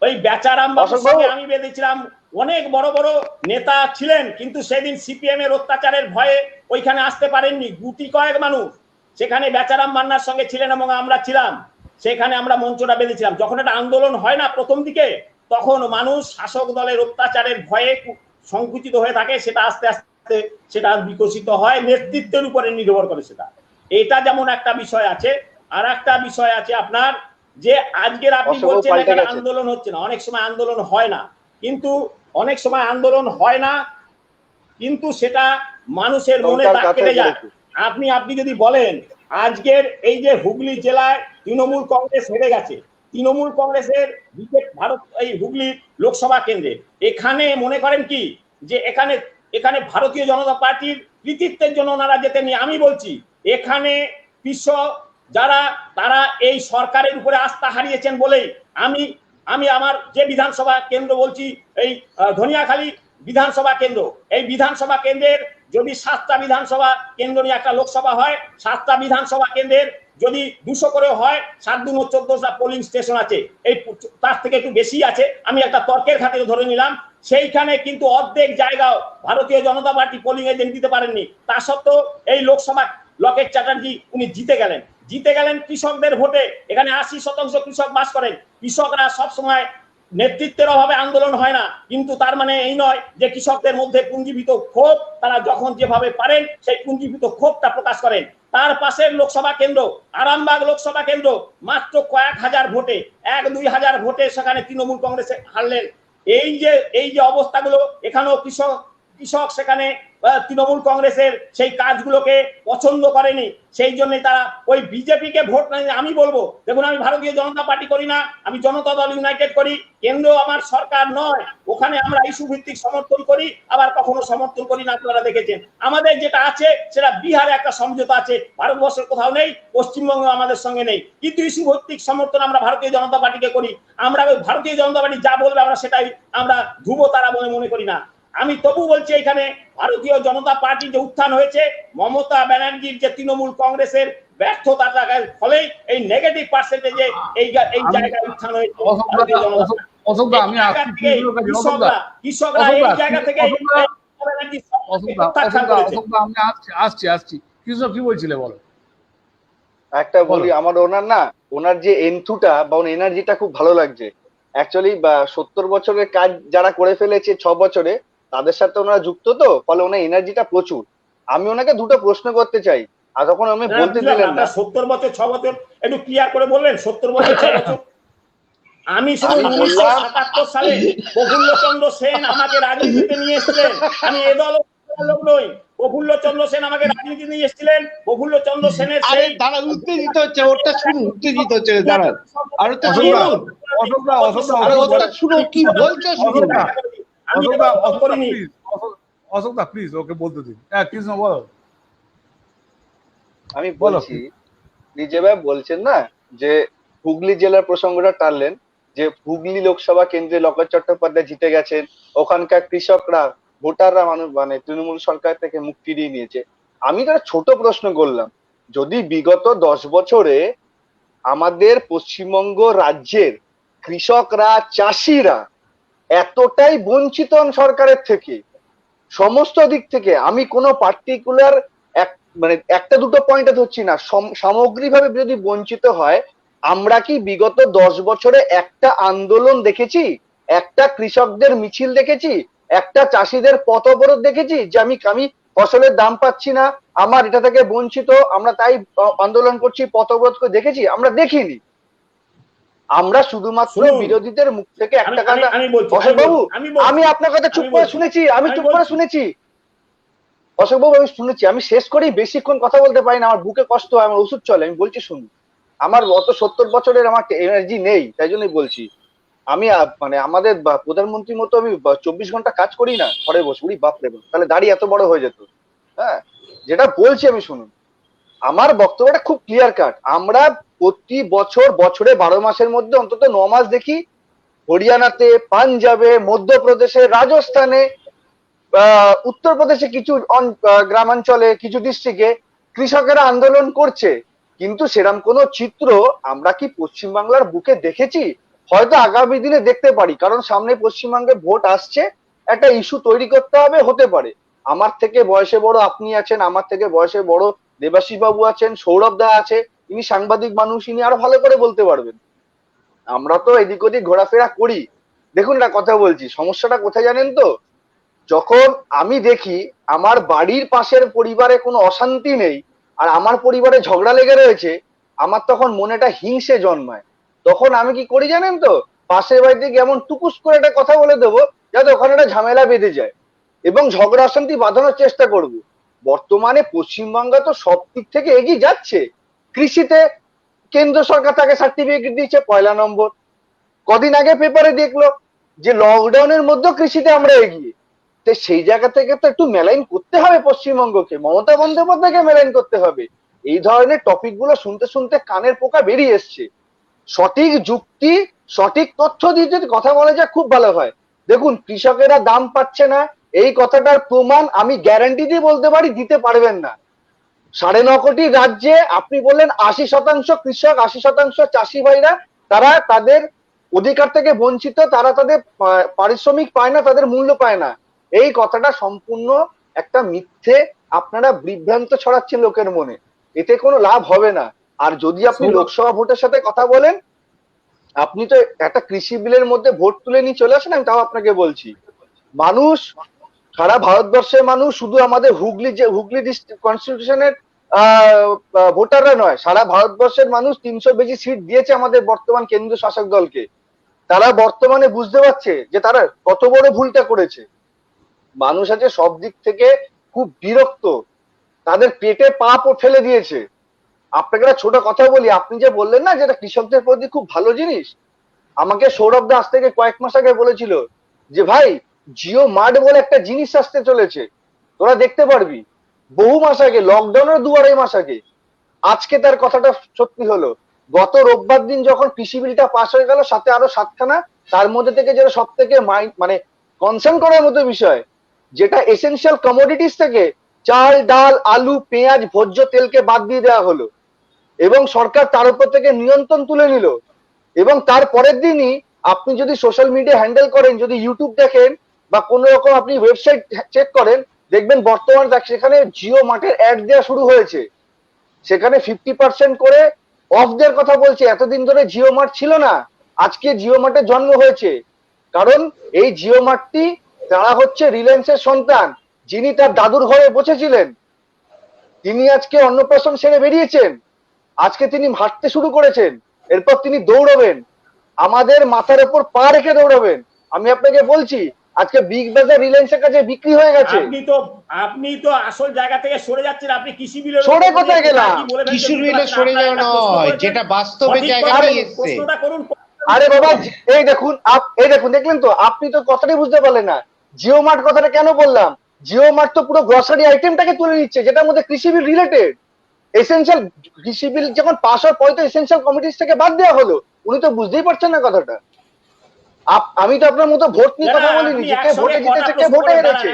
ওই বেচারাম বাবুর সঙ্গে আমি বেঁধেছিলাম। অনেক বড় বড় নেতা ছিলেন, কিন্তু সেদিন সিপিএম এর অত্যাচারের ভয়ে ওইখানে আসতে পারেননি গুটি কয়েক মানুষ। সেখানে বেচারাম মান্নার সঙ্গে ছিলেন এবং আমরা ছিলাম, সেখানে আমরা মঞ্চটা বেঁধেছিলাম। যখন একটা আন্দোলন হয় না প্রথম দিকে, তখন মানুষ শাসক দলের অত্যাচারের ভয়ে সংকুচিত হয়ে থাকে, সেটা আস্তে আস্তে সেটা বিকশিত হয়, নেতৃত্বের উপরে নির্ভর করে সেটা। এটা যেমন একটা বিষয় আছে। আর একটা বিষয় আছে আপনার, যে আজকের আপনি বলছেন এখানে আন্দোলন হচ্ছে না, অনেক সময় আন্দোলন হয় না, কিন্তু অনেক সময় আন্দোলন হয় না, কিন্তু সেটা মানুষের মনে দাগ কেটে যায়। আপনি যদি বলেন, আজকের এই যে হুগলি জেলায় তৃণমূল কংগ্রেস হেরে গেছে, তৃণমূল কংগ্রেসের ভারত এই হুগলি লোকসভা কেন্দ্রে, এখানে মনে করেন কি যে এখানে ভারতীয় জনতা পার্টির কৃতিত্বের জন্য ওনারা যেতেনি? আমি বলছি, এখানে কৃষক যারা, তারা এই সরকারের উপরে আস্থা হারিয়েছেন বলেই আমি আমার যে বিধানসভা কেন্দ্র বলছি, এই ধনিয়াখালী বিধানসভা কেন্দ্র, এই বিধানসভা কেন্দ্রের যদি 7টা বিধানসভা কেন্দ্র নিয়ে একটা লোকসভা হয়, 7টা বিধানসভা কেন্দ্রের যদি 200 করে হয়, 7 × 14টা পোলিং স্টেশন আছে, এই তার থেকে একটু বেশি আছে, আমি একটা তর্কের খাতিরে ধরে নিলাম। সেইখানে কিন্তু অর্ধেক জায়গাও ভারতীয় জনতা পার্টি পোলিং এজেন্ট দিতে পারেননি। তা সত্ত্বেও এই লোকসভা লকেট চ্যাটার্জি উনি জিতে গেলেন কৃষকদের ভোটে। এখানে 80% কৃষক বাস করেন। কৃষকরা সবসময় নেতৃত্বের অভাবে আন্দোলন হয় না, কিন্তু তার মানে এই নয় যে কৃষকদের মধ্যে পুঞ্জীভূত ক্ষোভ, তারা যখন যেভাবে পারেন সেই পুঞ্জীভূত ক্ষোভটা প্রকাশ করেন। তার পাশের লোকসভা কেন্দ্র আরামবাগ লোকসভা কেন্দ্র, মাত্র কয়েক হাজার ভোটে, 1-2 হাজার ভোটে সেখানে তৃণমূল কংগ্রেসে হারলেন। এই যে অবস্থাগুলো, এখানেও কৃষক কৃষক সেখানে তৃণমূল কংগ্রেসের সেই কাজগুলোকে পছন্দ করেনি, সেই জন্য তারা ওই বিজেপিকে ভোট নেয়। আমি বলবো, দেখুন আমি ভারতীয় জনতা পার্টি করি না, আমি জনতা দল ইউনাইটেড করি, কেন্দ্র আমার সরকার নয়, ওখানে আমরা ইস্যু ভিত্তিক সমর্থন করি, আবার কখনো সমর্থন করি না। আপনারা দেখেছেন আমাদের যেটা আছে সেটা বিহারে একটা সমঝোতা আছে, ভারতবর্ষের কোথাও নেই, পশ্চিমবঙ্গে আমাদের সঙ্গে নেই, কিন্তু ইস্যু ভিত্তিক সমর্থন আমরা ভারতীয় জনতা পার্টিকে করি। আমরা ভারতীয় জনতা পার্টি যা বলবে আমরা সেটাই আমরা ধ্রুব তারা বলে মনে করি না। আমি তবু বলছি এখানে ভারতীয় জনতা পার্টির যে উত্থান হয়েছে, মমতা ব্যানার্জির যে তৃণমূল কংগ্রেসের ব্যর্থতার ফলেই এই নেগেটিভ পার্সেন্টেজে এই জায়গায় উত্থান হয়েছে ভারতীয় জনতা পার্টি। কৃষকরা এই জায়গা থেকে
আসছি কৃষ্ণ কি বলছিলে বলো।
একটা বলি, আমার ওনার যে এন্থুটা বা ওনার এনার্জিটা খুব ভালো লাগছে। অ্যাকচুয়ালি 70 বছরের কাজ যারা করে ফেলেছে 6 বছরে, তাদের সাথে ওনারা যুক্ত, তো ফলে ওনার এনার্জিটা প্রচুর। আমি ওনাকে দুটো প্রশ্ন করতে চাই, আর তখন আমি বলতে দিলেন না।
70 বছর 6 বছর একটু ক্লিয়ার করে বললেন। 70 বছর 6 বছর আমি শুধু 1977 সালে প্রফুল্লচন্দ্র সেন আমাকে রাজনীতিতে নিয়ে এসেছিলেন। আমি এ দল লোক নই, প্রফুল্লচন্দ্র সেন আমাকে রাজনীতি নিয়ে এসেছিলেন। প্রফুল্লচন্দ্র সেনের সেই
দাঁড়া, উত্তেজিত হচ্ছে, ওটা শুনুন, উত্তেজিত হচ্ছে, দাঁড়ান আর ওটা শুনুন, শুনো কি বলছো, শুনুন।
অশোকদা প্লিজ ওকে বলতে দিন। হ্যাঁ কৃষ্ণ বলো।
আমি বলছি, যেভাবে বলছেন না যে হুগলি জেলার প্রসঙ্গটা টানলেন, যে হুগলি লোকসভা কেন্দ্রে লকেট চট্টোপাধ্যায় জিতে গেছেন, ওখানকার কৃষকরা, ভোটাররা মানে তৃণমূল সরকার থেকে মুখ ফিরিয়ে নিয়েছে। আমি একটা ছোট প্রশ্ন করলাম, যদি বিগত 10 বছরে আমাদের পশ্চিমবঙ্গ রাজ্যের কৃষকরা, চাষিরা এতটাই বঞ্চিত সরকারের থেকে, সমস্ত দিক থেকে, আমি কোনো পার্টিকুলার মানে একটা দুটো পয়েন্টে ধরছি না, সামগ্রিকভাবে যদি বঞ্চিত হয়, আমরা কি বিগত 10 বছরে একটা আন্দোলন দেখেছি, একটা কৃষকদের মিছিল দেখেছি, একটা চাষিদের পথ অবরোধ দেখেছি যে আমি ফসলের দাম পাচ্ছি না, আমার এটা থেকে বঞ্চিত, আমরা তাই আন্দোলন করছি, পথ অবরোধ করে দেখেছি? আমরা দেখিনি। আমরা শুধুমাত্র বিরোধীদের মুখ থেকে একটা কথা, অশোকবাবু আমি আপনার কথা চুপ করে শুনেছি, অশোকবাবু আমি শুনেছি, আমি শেষ করেই বেশিক্ষণ কথা বলতে পারি না, আমার বুকে কষ্ট হয়, আমার ওষুধ চলে, আমি বলছি শুনুন। আমার অত 70 বছরের আমার এনার্জি নেই, তাই জন্যই বলছি। আমি মানে আমাদের প্রধানমন্ত্রীর মতো আমি 24 ঘন্টা কাজ করি না ঘরে বসে, উড়ি বাপরে বাপ, তাহলে দাড়ি এত বড় হয়ে যেত। হ্যাঁ, যেটা বলছি আমি শুনুন, আমার বক্তব্যটা খুব ক্লিয়ার কাট। আমরা প্রতি বছরে 12 মাসের মধ্যে অন্তত 9 মাস দেখি হরিয়ানাতে, পাঞ্জাবে, মধ্যপ্রদেশে, রাজস্থানে, উত্তরপ্রদেশে, কিছু গ্রামাঞ্চলে, কিছু ডিস্ট্রিক্টে কৃষকেরা আন্দোলন করছে, কিন্তু সেরকম কোনো চিত্র আমরা কি পশ্চিমবাংলার বুকে দেখেছি? হয়তো আগামী দিনে দেখতে পারি, কারণ সামনে পশ্চিমবঙ্গে ভোট আসছে, একটা ইস্যু তৈরি করতে হবে, হতে পারে। আমার থেকে বয়সে বড় আপনি আছেন, আমার থেকে বয়সে বড় দেবাশিস বাবু আছেন, সৌরভ দা আছে, ইনি সাংবাদিক মানুষ, ইনি আরো ভালো করে বলতে পারবেন। আমরা তো এদিক ওদিক ঘোরাফেরা করি। দেখুন না, কথা বলছি, সমস্যাটা কোথায় জানেন তো? যখন আমি দেখি আমার বাড়ির পাশের পরিবারে কোনো অশান্তি নেই, আর আমার পরিবারে ঝগড়া লেগে রয়েছে, আমার তখন মনেটা হিংসে জন্মায়। তখন আমি কি করি জানেন তো? পাশের বাড়িতে গিয়ে এমন টুকুস করে একটা কথা বলে দেবো যাতে ওখানে একটা ঝামেলা বেঁধে যায়, এবং ঝগড়া অশান্তি বাঁধানোর চেষ্টা করব। বর্তমানে পশ্চিমবঙ্গ তো সব দিক থেকে এগিয়ে যাচ্ছে। কৃষিতে কেন্দ্র সরকার তাকে সার্টিফিকেট দিয়েছে 1 নম্বর। কদিন আগে পেপারে দেখলো যে লকডাউনের মধ্যে কৃষিতে আমরা এগিয়ে। তো সেই জায়গা থেকে তো একটু মেলাইন করতে হবে পশ্চিমবঙ্গকে, মমতা বন্দ্যোপাধ্যায়কে মেলাইন করতে হবে। এই ধরনের টপিক গুলো শুনতে শুনতে কানের পোকা বেরিয়ে এসছে। সঠিক যুক্তি, সঠিক তথ্য দিয়ে যদি কথা বলা যায় খুব ভালো হয়। দেখুন, কৃষকেরা দাম পাচ্ছে না, এই কথাটার প্রমাণ আমি গ্যারান্টি দিয়ে বলতে পারি দিতে পারবেন না। 9.5 কোটি রাজ্যে আপনি বললেন 80% কৃষক, 80% চাষি ভাইরা তারা তাদের অধিকার থেকে বঞ্চিত, তারা তাদের পারিশ্রমিক পায় না, তাদের মূল্য পায় না। এই কথাটা সম্পূর্ণ একটা মিথ্যে, আপনারা বিভ্রান্ত ছড়াচ্ছেন লোকের মনে, এতে কোনো লাভ হবে না। আর যদি আপনি লোকসভা ভোটের সাথে কথা বলেন, আপনি তো একটা কৃষি বিলের মধ্যে ভোট তুলে নিয়ে চলে আসেন, আমি তাও আপনাকে বলছি, মানুষ, সারা ভারতবর্ষের মানুষ, শুধু আমাদের হুগলি ডিস্ট্রিক্ট কনস্টিটিউশনের ভোটাররা নয়, সারা ভারতবর্ষের মানুষ 300 বেশি সিট দিয়েছে আমাদের বর্তমান কেন্দ্রীয় শাসক দলকে। তারা বর্তমানে বুঝতে পারছে যে তারা কত বড় ভুলটা করেছে। মানুষ আছে সব দিক থেকে খুব বিরক্ত, তাদের পেটে পা ফেলে দিয়েছে। আপনাকে একটা ছোট কথা বলি, আপনি যে বললেন না যেটা কৃষকদের প্রতি খুব ভালো জিনিস, আমাকে সৌরভ দাস থেকে কয়েক মাস আগে বলেছিল যে ভাই জিও মার্ট বলে একটা জিনিস আসতে চলেছে, তোরা দেখতে পারবি। বহু মাস আগে, লকডাউনের 2-2.5 মাস আগে। আজকে তার কথাটা সত্যি হলো। গত রোববার দিন যখন কৃষি বিলটা পাস হয়ে গেল, সাথে আরো 7খানা, তার মধ্যে থেকে যেটা সব থেকে মানে কনসার্ন করার মতো বিষয়, যেটা এসেনশিয়াল কমোডিটিস থেকে চাল, ডাল, আলু, পেঁয়াজ, ভোজ্য তেলকে বাদ দিয়ে দেওয়া হলো এবং সরকার তার উপর থেকে নিয়ন্ত্রণ তুলে নিল। এবং তার পরের দিনই আপনি যদি সোশ্যাল মিডিয়া হ্যান্ডেল করেন, যদি ইউটিউব দেখেন বা কোনো রকম আপনি ওয়েবসাইট চেক করেন, দেখবেন বর্তমানে সেখানে জিও মার্টের অ্যাড দেওয়া শুরু হয়েছে। সেখানে 50% করে অফ দেওয়ার কথা বলছে। এতদিন ধরে জিও মার্ট ছিল না, আজকে জিও মার্টের জন্ম হয়েছে। কারণ এই জিও মার্টটি, তারা হচ্ছে রিলায়েন্সের সন্তান, যিনি তার দাদুর ঘরে বসেছিলেন, তিনি আজকে অন্নপ্রাশন সেরে বেরিয়েছেন, আজকে তিনি হাঁটতে শুরু করেছেন, এরপর তিনি দৌড়বেন, আমাদের মাথার উপর পা রেখে দৌড়বেন। আমি আপনাকে বলছি আজকে বিগ বাজার রিলায়েন্সের কাছে বিক্রি হয়ে গেছে।
আপনি তো আসল জায়গা থেকে সরে যাচ্ছেন। আপনি কৃষি বিলের
সরে কোথায় গেলাম?
কৃষি বিলে সরে যাওয়া নয়, যেটা বাস্তবে জায়গায় এসেছে।
প্রশ্নটা করুন।
আরে বাবা, এই দেখুন, দেখলেন তো, আপনি তো কথাটাই বুঝতে পারলেন না। জিও মার্ট কথাটা কেন বললাম? জিও মার্ট তো পুরো গ্রসারি আইটেমটাকে তুলে নিচ্ছে, যেটার মধ্যে কৃষি বিল রিলেটেড। এসেনশিয়াল কৃষি বিল যখন পাস হওয়ার পরে তো এসেনশিয়াল কমিটিস থেকে বাদ দেওয়া হলো। উনি তো বুঝতেই পারছেন না কথাটা। আমি তো আপনার মতো ভোট নিয়ে কথা বলিনি, যে কে ভোটে জিতেছে, কে ভোটে হেরেছে।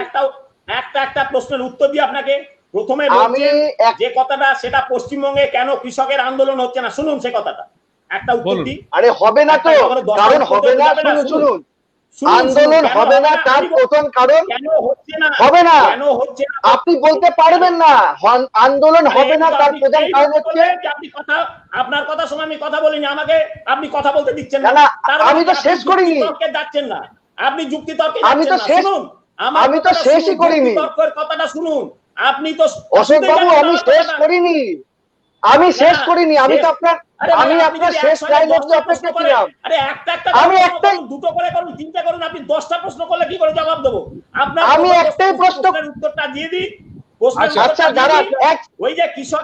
একটা প্রশ্নের উত্তর দিই আপনাকে। প্রথমে বলছেন যে কথাটা, সেটা পশ্চিমবঙ্গে কেন কৃষকের আন্দোলন হচ্ছে না, শুনুন সে কথাটা। একটা উত্তর দিই।
আরে হবে না তো, কারণ হবে না, শুনুন, আন্দোলন হবে না তার প্রথম কারণ
কেন হচ্ছে না,
হবে না,
কেন হচ্ছে না
আপনি বলতে পারবেন না আন্দোলন হবে না তার প্রধান কারণ হচ্ছে।
আপনি কথা, আপনার কথা শুনে আমি কথা বলিনি, আমাকে আপনি কথা বলতে দিচ্ছেন না।
আমি তো শেষ করিনি,
যাচ্ছেন না, আপনি যুক্তি তর্কে
আমি তো শেষ, আমি তো শেষই করিনি।
তর্কের কথাটা শুনুন। আপনি তো
অশোক বাবু, আমি শেষ করিনি, আমি শেষ করিনি। আমি তো আপনার, আমি আপনার শেষ ডায়লগ তো অপেক্ষা ছিলাম।
আরে একটা
আমি একটাই,
দুটো করে করুন, তিনটা করুন। আপনি 10টা প্রশ্ন করলে কি করে জবাব দেবো? আপনার
আমি একটাই প্রশ্নের
উত্তরটা দিয়ে দিই।
আচ্ছা দাঁড়া,
ওই যে কৃষক,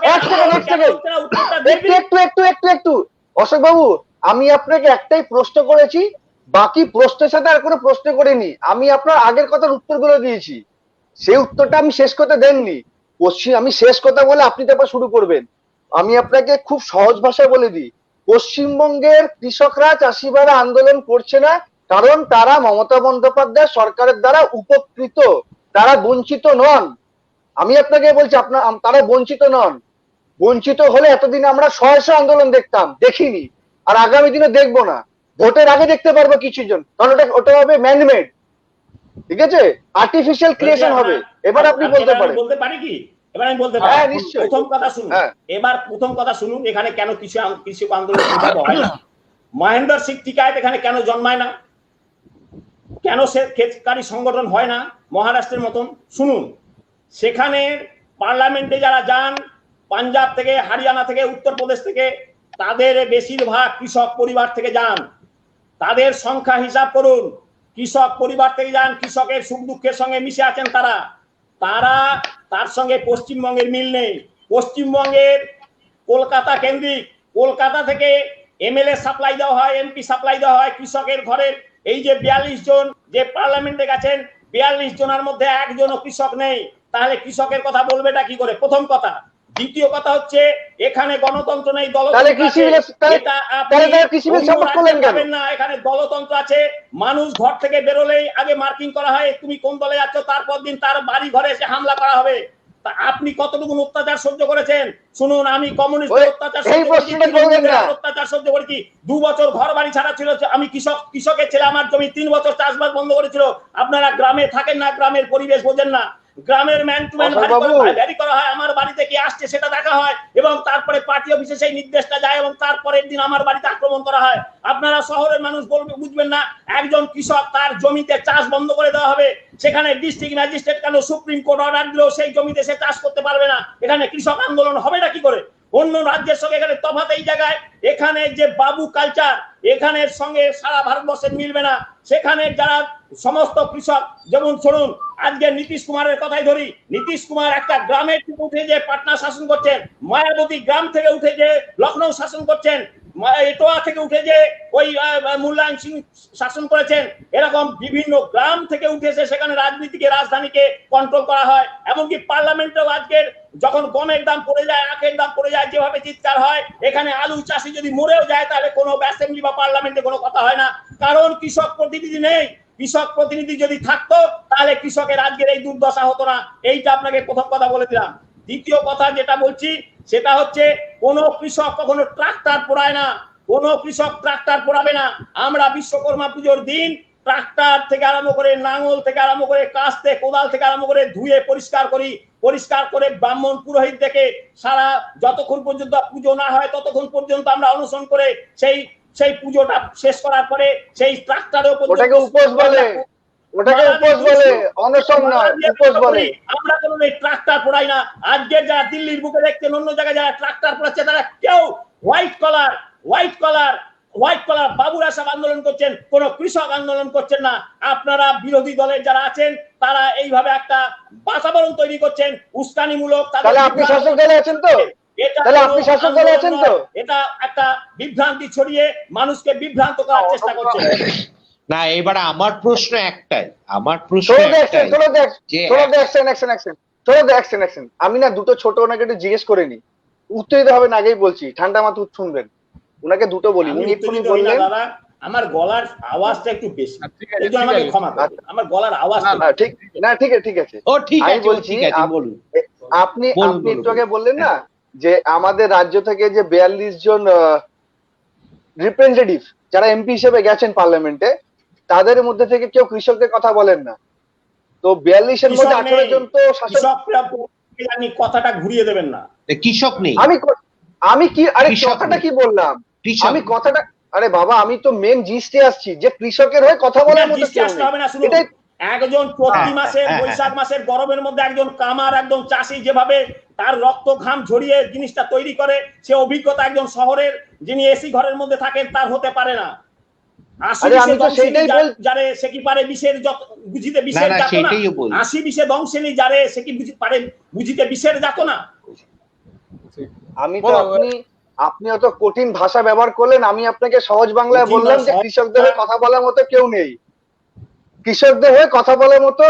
একটু অশোক বাবু, আমি আপনাকে একটাই প্রশ্ন করেছি, বাকি প্রশ্নের সাথে আর কোনো প্রশ্ন করিনি। আমি আপনার আগের কথার উত্তরগুলো দিয়েছি, সেই উত্তরটা আমি শেষ করতে দেননি। আমি শেষ কথা বলে আপনি তারপর শুরু করবেন। আমি আপনাকে খুব সহজ ভাষায় বলে দিই, পশ্চিমবঙ্গের কৃষকরা, চাষিবারা আন্দোলন করছে না কারণ তারা মমতা বন্দ্যোপাধ্যায় সরকারের দ্বারা উপকৃত, তারা বঞ্চিত নন। আমি আপনাকে বলছি, তারা বঞ্চিত নন। বঞ্চিত হলে এতদিন আমরা শয়ে আন্দোলন দেখতাম, দেখিনি, আর আগামী দিনে দেখবো না। ভোটের আগে দেখতে পারবো কিছু জন, কারণ ওটা হবে ম্যানমেড, ঠিক আছে, আর্টিফিশিয়াল ক্রিয়েশন হবে। এবার আপনি বলতে পারেন।
বলতে পারি কি? এবার আমি বলতে পারি। প্রথম কথা শুনুন, এবার প্রথম কথা শুনুন, এখানে কেন কৃষক আন্দোলন হয় না, মহেন্দ্র সিং টিকায়েত এখানে কেন জন্মায় না, কেন সে ক্ষেতকারী সংগঠন হয় না মহারাষ্ট্রের মতন, শুনুন। সেখানে পার্লামেন্টে যারা যান, পাঞ্জাব থেকে, হরিয়ানা থেকে, উত্তরপ্রদেশ থেকে, তাদের বেশিরভাগ কৃষক পরিবার থেকে যান। তাদের সংখ্যা হিসাব করুন, কৃষক পরিবার থেকে যান, কৃষকের সুখ দুঃখের সঙ্গে মিশে আছেন তারা। তার সঙ্গে পশ্চিমবঙ্গের মিল নেই। পশ্চিমবঙ্গের কলকাতা কেন্দ্রিক, কলকাতা থেকে এমএলএ সাপ্লাই দেওয়া হয়, এমপি সাপ্লাই দেওয়া হয় কৃষকের ঘরের। এই যে 42 জন যে পার্লামেন্টে গেছেন, 42 জনের মধ্যে একজনও কৃষক নেই। তাহলে কৃষকের কথা বলবেটা কি করে? প্রথম কথা। দ্বিতীয় কথা হচ্ছে, এখানে গণতন্ত্র নেই, দলতন্ত্র না, এখানে দলতন্ত্র আছে। মানুষ ঘর থেকে বেরোলেই আগে মার্কিং করা হয়, তুমি কোন দলে যাচ্ছ, তারপর দিন তার বাড়ি ঘরে এসে হামলা করা হবে। তা আপনি কতটুকু অত্যাচার সহ্য করেছেন শুনুন। আমি কমিউনিস্টের অত্যাচার সহ্য করেছি। 2 বছর ঘর বাড়ি ছাড়া ছিল। আমি কৃষকের ছেলে, আমার জমি 3 বছর চাষবাস বন্ধ করেছিল। আপনারা গ্রামে থাকেন না, গ্রামের পরিবেশ বোঝেন না। গ্রামের ম্যান টু ম্যান ভ্যারি করা হয়, আমার বাড়িতে কি আসছে সেটা দেখা হয়, এবং তারপরে পার্টি অফিসে সেই নির্দেশটা যায়, এবং তারপরের দিন আমার বাড়িতে আক্রমণ করা হয়। আপনারা শহরের মানুষ বুঝবেন না। একজন কৃষক, তার জমিতে চাষ বন্ধ করে দেওয়া হবে, সেখানে ডিস্ট্রিক্ট ম্যাজিস্ট্রেট কেন সুপ্রিম কোর্ট অর্ডার দিলেও সেই জমিতে সে চাষ করতে পারবে না। এখানে কৃষক আন্দোলন হবে না কি করে? অন্য রাজ্যের সঙ্গে এখানে তফাৎ এই জায়গায়, এখানে যে বাবু কালচার, এখানের সঙ্গে সারা ভারতবর্ষের মিলবে না। সেখানে যারা সমস্ত কৃষক, যেমন শুনুন আজকে নীতিশ কুমারের কথাই ধরি, নীতিশ কুমার একটা গ্রামের থেকে উঠে যে পাটনা শাসন করছেন, মায়াবতী গ্রাম থেকে উঠে যে লখনৌ শাসন করছেন, এটোয়া থেকে উঠে যে ওই মুলায়ম সিং শাসন করেছেন, এরকম বিভিন্ন গ্রাম থেকে উঠেছে সেখানে রাজনীতিকে, রাজধানীকে কন্ট্রোল করা হয়। এমনকি পার্লামেন্টেও আজকের যখন গমের দাম পড়ে যায়, আখের দাম পড়ে যায়, যেভাবে চিৎকার হয়, এখানে আলু চাষি যদি মরেও যায় তাহলে কোনো অ্যাসেম্বলি বা পার্লামেন্টে কোনো কথা হয় না, কারণ কৃষক প্রতিনিধি নেই। কৃষক প্রতিনিধি যদি থাকতো তাহলে কৃষকের আজকের এই দুর্দশা হতো না। এইটা আপনাকে প্রথম কথা বলে দিলাম। দ্বিতীয় কথা যেটা বলছি সেটা হচ্ছে, কোন কৃষক কখনো ট্রাক্টর পোড়ায় না, কোন কৃষক ট্রাক্টর পোড়াবে না। আমরা বিশ্বকর্মা পুজোর দিন ট্রাক্টর থেকে আরম্ভ করে, নাঙল থেকে আরম্ভ করে, কাস্তে কোদাল থেকে আরম্ভ করে ধুয়ে পরিষ্কার করি, পরিষ্কার করে ব্রাহ্মণ পুরোহিত দেখে সারা যতক্ষণ পর্যন্ত পুজো না হয় ততক্ষণ পর্যন্ত আমরা অনুসরণ করে সেই পুজোটা শেষ করার পরে সেই ট্রাক্টরের উপর,
ওটাকে উপোস বলে, ওটাকে উপোস বলে, অনশন নয়, উপোস বলে।
আমরা কোনো ট্রাক্টর পোড়াই না। আজকে যারা দিল্লির বুকে দেখছেন, অন্য জায়গায় যারা ট্রাক্টর পোড়াচ্ছে, তারা কেউ হোয়াইট কলার বাবুরা সব আন্দোলন করছেন, কোন কৃষক আন্দোলন করছেন না। আপনারা বিরোধী দলের যারা আছেন তারা এইভাবে একটা বাতাবরণ তৈরি করছেন উস্কানিমূলক।
তাহলে আপনি শাসক দলে আছেন তো? তাহলে আপনি শাসক দলে আছেন তো?
এটা একটা বিভ্রান্তি ছড়িয়ে মানুষকে বিভ্রান্ত করার চেষ্টা করছেন।
না, এবারে আমার প্রশ্ন একটাই,
আমি না দুটো ছোট ওনাকে একটু জিজ্ঞেস করে নি, উত্তর দিতে হবে না, আগেই বলছি, ঠান্ডা মাথা শুনবেন। উনাকে দুটো বলি, উনি এক্ষুনি বললেন
আমার গলার আওয়াজটা একটু বেশি, এই জন্য আমাকে ক্ষমা করবেন, আমার গলার আওয়াজ
ঠিক না। ঠিক আছে,
ও ঠিক আছে,
আমি বলছি
বলুন।
আপনি একটু আগে বললেন না যে আমাদের রাজ্য থেকে যে 42 জন রিপ্রেজেন্টেটিভ যারা এমপি হিসেবে গেছেন পার্লামেন্টে, তাদের মধ্যে থেকে কেউ কৃষকদের কথা বলেন না। তো 42 এর মধ্যে 18 জন তো
শাসক। কথাটা ঘুরিয়ে দেবেন না,
কৃষক নেই।
আমি কি, আরে কথাটা কি বললাম আমি, কথাটা, আরে বাবা আমি তো মেন জিস্টে আসছি যে কৃষকের হয়ে কথা বলার মতো কেউ নেই।
একজন প্রতি মাসের বৈশাখ মাসের গরমের মধ্যে একজন কামার, একদম চাষি যেভাবে তার রক্ত ঘাম ঝরিয়ে জিনিসটা তৈরি করে, সে অভিজ্ঞতা একজন শহরের যিনি এসি ঘরের মধ্যে থাকেন তার হতে পারে না। যারে সে কি পারে বিষের বুঝিতে বিষের যাত না, 80-20 দংশনী যারে সে কি পারে বুঝিতে বিষের যাত না।
আমি তো আপনি অত কঠিন ভাষা ব্যবহার করলেন, আমি আপনাকে সহজ বাংলায় বললাম যে কৃষকদের হয়ে কথা বলার মতো কেউ নেই। কৃষকদের হয়ে কথা বলার মতো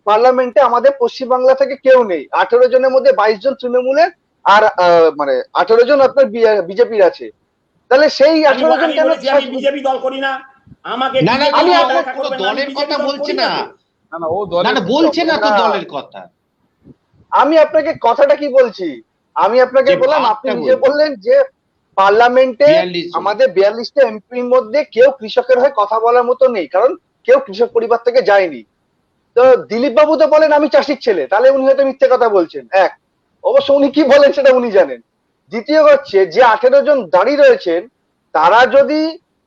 পার্লামেন্টে আমাদের পশ্চিমবাংলা থেকে কেউ নেই। 18 জনের মধ্যে 22 জন তৃণমূলের আর মানে 18 জন আপনার বিজেপির আছে। তাহলে সেই 18 জন কেন?
আমি বিজেপি দল করি না, আমাকে
আমি আপনার দলের কথা বলছি না, বলছে না তো দলের কথা।
আমি আপনাকে কথাটা কি বলছি, আমি আপনাকে বললাম, আপনি নিজে বললেন যে পার্লামেন্টে আমাদের 42টা এমপির মধ্যে কেউ কৃষকের হয়ে কথা বলার মতো নেই, কারণ কেউ কৃষক পরিবার থেকে যায়নি। তো দিলীপ বাবু তো বলেন আমি চাষির ছেলে, তাহলে উনি হয়তো মিথ্যে কথা বলছেন। এক, অবশ্য উনি কি বলেন সেটা উনি জানেন। দ্বিতীয় হচ্ছে যে 18 জন দাঁড়িয়ে রয়েছেন,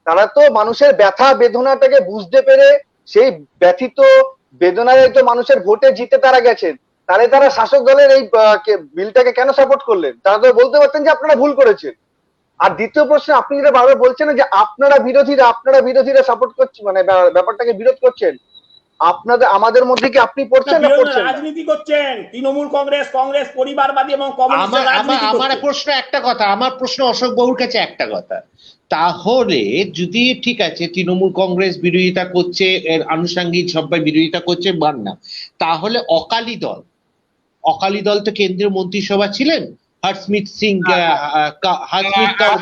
তারা তো মানুষের ব্যথা বেদনাটাকে বুঝতে পেরে সেই ব্যথিত বেদনায় তো মানুষের ভোটে জিতে তারা গেছেন, তাহলে তারা শাসক দলের এই বিলটাকে কেন সাপোর্ট করলেন? তারা তো বলতে পারতেন যে আপনারা ভুল করেছেন। আর দ্বিতীয় প্রশ্ন, আপনি যেটা বারবার বলছেন যে আপনারা বিরোধীরা সাপোর্ট করছেন, মানে ব্যাপারটাকে বিরোধ করছেন, আমাদের মধ্যে কি আপনি পড়ছেন না পড়ছেন?
রাজনীতি করছেন তৃণমূল, কংগ্রেস পরিবারবাদী এবং কমিউনিস্ট রাজনীতি।
আমার প্রশ্ন একটা কথা, আমার প্রশ্ন অশোক বাবুর কাছে একটা কথা, তাহলে যদি ঠিক আছে তৃণমূল কংগ্রেস বিরোধিতা করছে, আনুষঙ্গিক সবাই বিরোধিতা করছে মানলাম, তাহলে অকালি দল তো কেন্দ্রীয় মন্ত্রিসভা ছিলেন, হরস্মিত সিং, হরস্মিত কাউর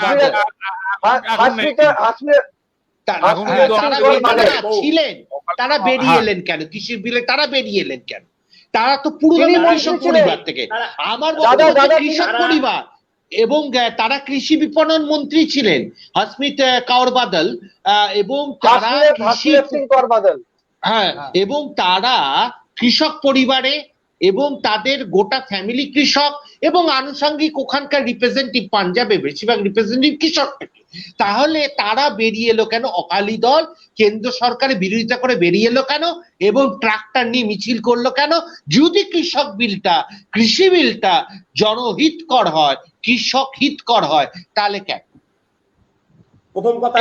বাদল ছিলেন, তারা বেরিয়ে এলেন কেন? কৃষি বিলে তারা বেরিয়ে এলেন কেন? তারা তো পুরো কৃষক পরিবার থেকে, আমার কৃষক পরিবার, এবং তারা কৃষি বিপণন মন্ত্রী ছিলেন হরস্মিত কাউর বাদল, এবং তারা এবং তারা কৃষক পরিবারে, এবং তাদের গোটা ফ্যামিলি কৃষক, এবং আনুষঙ্গিক ওখানকার রিপ্রেজেন্টেটিভ পাঞ্জাবে বেশিরভাগ রিপ্রেজেন্টেটিভ কৃষক থেকে। তাহলে তারা বেরিয়ে এলো কেন? অকালি দল কেন্দ্র সরকারের বিরোধিতা করে বেরিয়ে এলো কেন, এবং ট্রাক্টর নিয়ে মিছিল করলো কেন? যদি কৃষি বিলটা জনহিতকর হয়, কৃষক হিতকর হয়, তাহলে কেন?
প্রথম কথা,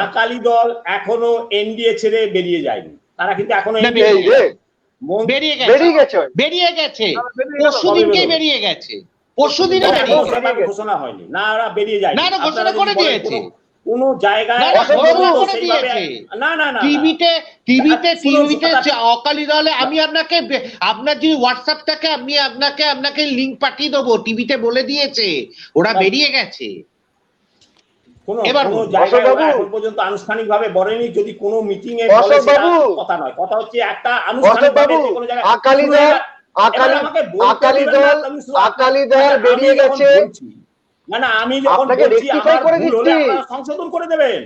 আকালি দল এখনো এনডিএ ছেড়ে বেরিয়ে যায়নি। তারা কিন্তু এখনো
না,
MP
এই রে
মন-
বেরিয়ে
বেরিয়ে
গেছে,
গেছে।
বেরিয়ে গেছে,
বেরিয়ে গেল।
পরশু দিনকেই বেরিয়ে গেছে, পরশু দিনে
এখনো
বেরিয়ে গেছে।
সেভাবে ঘোষণা হয়নি, না ওরা বেরিয়ে যায়
না, না, ঘোষণা করে দিয়েছে।
কোন জায়গায়
না, না,
ঘোষণা
এখনো
করে
সেইভাবে-
দিয়েছে।
না না না
টিভিতে
শুনুন,
অকালি দলে আমি আপনাকে আপনার যদি হোয়াটসঅ্যাপ থাকে আমি আপনাকে লিংক পাঠিয়ে দেবো, টিভিতে বলে দিয়েছে ওরা বেরিয়ে গেছে।
কোনো
এবার
কোনো
বলুন,
জায়গায়
অশোকবাবু।
ওরা এখন পর্যন্ত আনুষ্ঠানিকভাবে বলেনি, যদি কোনো মিটিং এ বলে সেটা
অশোকবাবু।
কথা নয়, কথা হচ্ছে একটা আনুষ্ঠানিকভাবে
অশোকবাবু,
যে কোনো জায়গায়
আকালি
শুনুন,
দল
এবার আমাকে বলতে
আকালি
দিবেন না,
দল
আমি শুধু
আকালি দল
আচ্ছা, আমি
বেরিয়ে
যখন
গেছে।
বলছি, না না আমি যখন
আপনাকে
বলছি
rectify
আমার
করে
ভুল হলে
দিচ্ছি।
আপনারা সংশোধন করে দেবেন।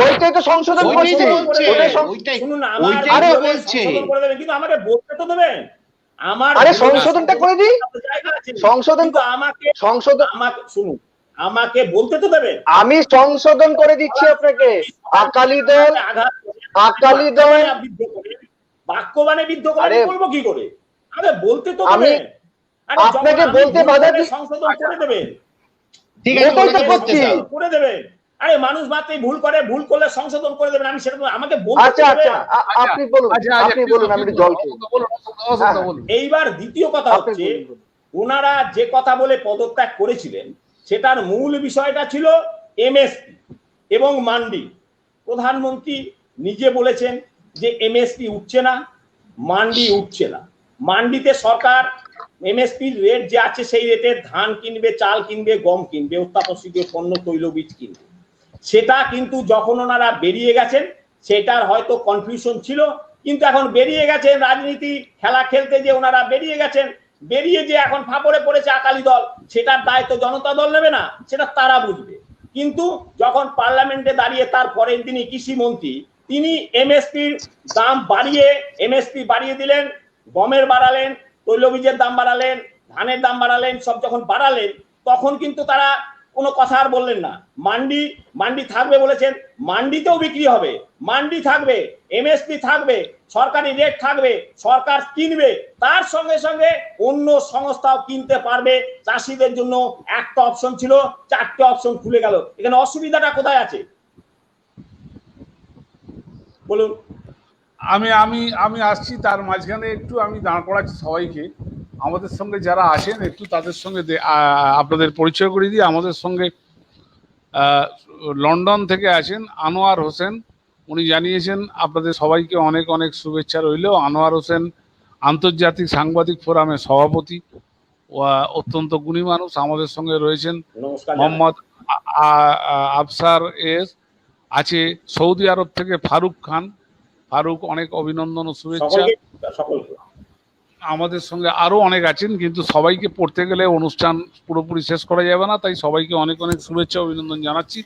ওইটাই তো সংশোধন
ওইটাই
করছি।
তো বলছে,
ওটাই সং-
ওইটাই
শুনুন না, আমার
ওইটাই
আরে,
ভুল
তো
হলে
বলছে।
সংশোধন করে দেবেন, কিন্তু আমাকে বলতে তো দেবেন। আমার
আরে,
ভুল হলে
সংশোধনটা
সংশোধন
করে দিই।
করার জায়গা আছে।
সংশোধন
কিন্তু আমাকে শুনুন, আমাকে বলতে তো দেবেন।
আমি সংশোধন করে দিচ্ছি আপনাকে। আকালি দল আকালি দল
বাক্যবাণে বিদ্ধ করে
আরে,
আমি বলবো কি করে? আরে বলতে তো
আমি
দেবেন। আরে যখন
আপনাকে
আমি
বলতে
ভুল
বাধা
করলে
দি-
সংশোধন করে দেবেন।
ঠিক আছে,
ওটাই তো
ওটাই
করছি।
বলতে দাও।
সংশোধন করে দেবেন। আরে মানুষ মাত্রই ভুল করে, ভুল করলে সংশোধন করে দেবেন, আমি সেটা তো আমাকে বলতে
আচ্ছা
তো
আচ্ছা
দেবেন।
আপনি বলুন, আপনি বলুন, আমি একটু জল খেয়ে। হ্যাঁ।
বলুন।
এইবার দ্বিতীয় কথা
আপনি
হচ্ছে,
বলুন।
ওনারা যে কথা বলে পদত্যাগ করেছিলেন সেটার মূল বিষয়টা ছিল এমএসপি এবং মান্ডি। প্রধানমন্ত্রী নিজে বলেছেন যে এমএসপি উঠছে না, মান্ডি উঠছে না। মান্ডিতে সরকার এমএসপির রেট যে আছে সেই রেটে ধান কিনবে, চাল কিনবে, গম কিনবে, অত্যাবশ্যকীয় পণ্য, তৈলবীজ কিনবে। সেটা কিন্তু যখন ওনারা বেরিয়ে গেছেন সেটার হয়তো কনফিউশন ছিল, কিন্তু এখন বেরিয়ে গেছেন রাজনীতি খেলা খেলতে, যে ওনারা বেরিয়ে গেছেন, বেরিয়ে যে এখন ফাঁপড়ে পড়েছে আকালি দল, সেটার দায়িত্ব জনতা দল নেবে না, সেটা তারা বুঝবে। কিন্তু যখন পার্লামেন্টে দাঁড়িয়ে তার পরের দিনই কৃষিমন্ত্রী তিনি এমএসপির দাম এমএসপি বাড়িয়ে দিলেন, গমের বাড়ালেন, তৈলবীজের দাম বাড়ালেন, ধানের দাম বাড়ালেন, সব যখন বাড়ালেন তখন কিন্তু তারা কোনো কথা আর বললেন না। মান্ডি থাকবে বলেছেন, মান্ডিতেও বিক্রি হবে, মান্ডি থাকবে, এমএসপি থাকবে, সরকারি রেট থাকবে, সরকার কিনবে, তার সঙ্গে সঙ্গে অন্য সংস্থাও কিনতে পারবে। চাষিদের জন্য একটা অপশন ছিল, চারটে অপশন খুলে গেল। এখানে অসুবিধাটা কোথায় আছে বলুন?
আমি আমি আমি আসছি, তার মাঝখানে একটু আমি দাঁড় করাচ্ছি সবাইকে। আমাদের সঙ্গে যারা আছেন একটু তাদের সঙ্গে আপনাদের পরিচয় করে দিই। আমাদের সঙ্গে লন্ডন থেকে আছেন আনোয়ার হোসেন। উনি জানিয়েছেন আপনাদের সবাইকে অনেক অনেক শুভেচ্ছা রইল। আনোয়ার হোসেন আন্তর্জাতিক সাংবাদিক ফোরামের সভাপতি, অত্যন্ত গুণী মানুষ। আমাদের সঙ্গে রয়েছেন
নমস্কার।
মোহাম্মদ আফসার এস, আছে সৌদি আরব থেকে ফারুক খান। ফারুক, অনেক অভিনন্দন ও শুভেচ্ছা।
সকলকে
আমাদের সঙ্গে আরো অনেক আছেন, কিন্তু সবাইকে পড়তে গেলে অনুষ্ঠান পুরোপুরি শেষ করা যাবে না, তাই সবাইকে অনেক অনেক শুভেচ্ছা অভিনন্দন জানাচ্ছি।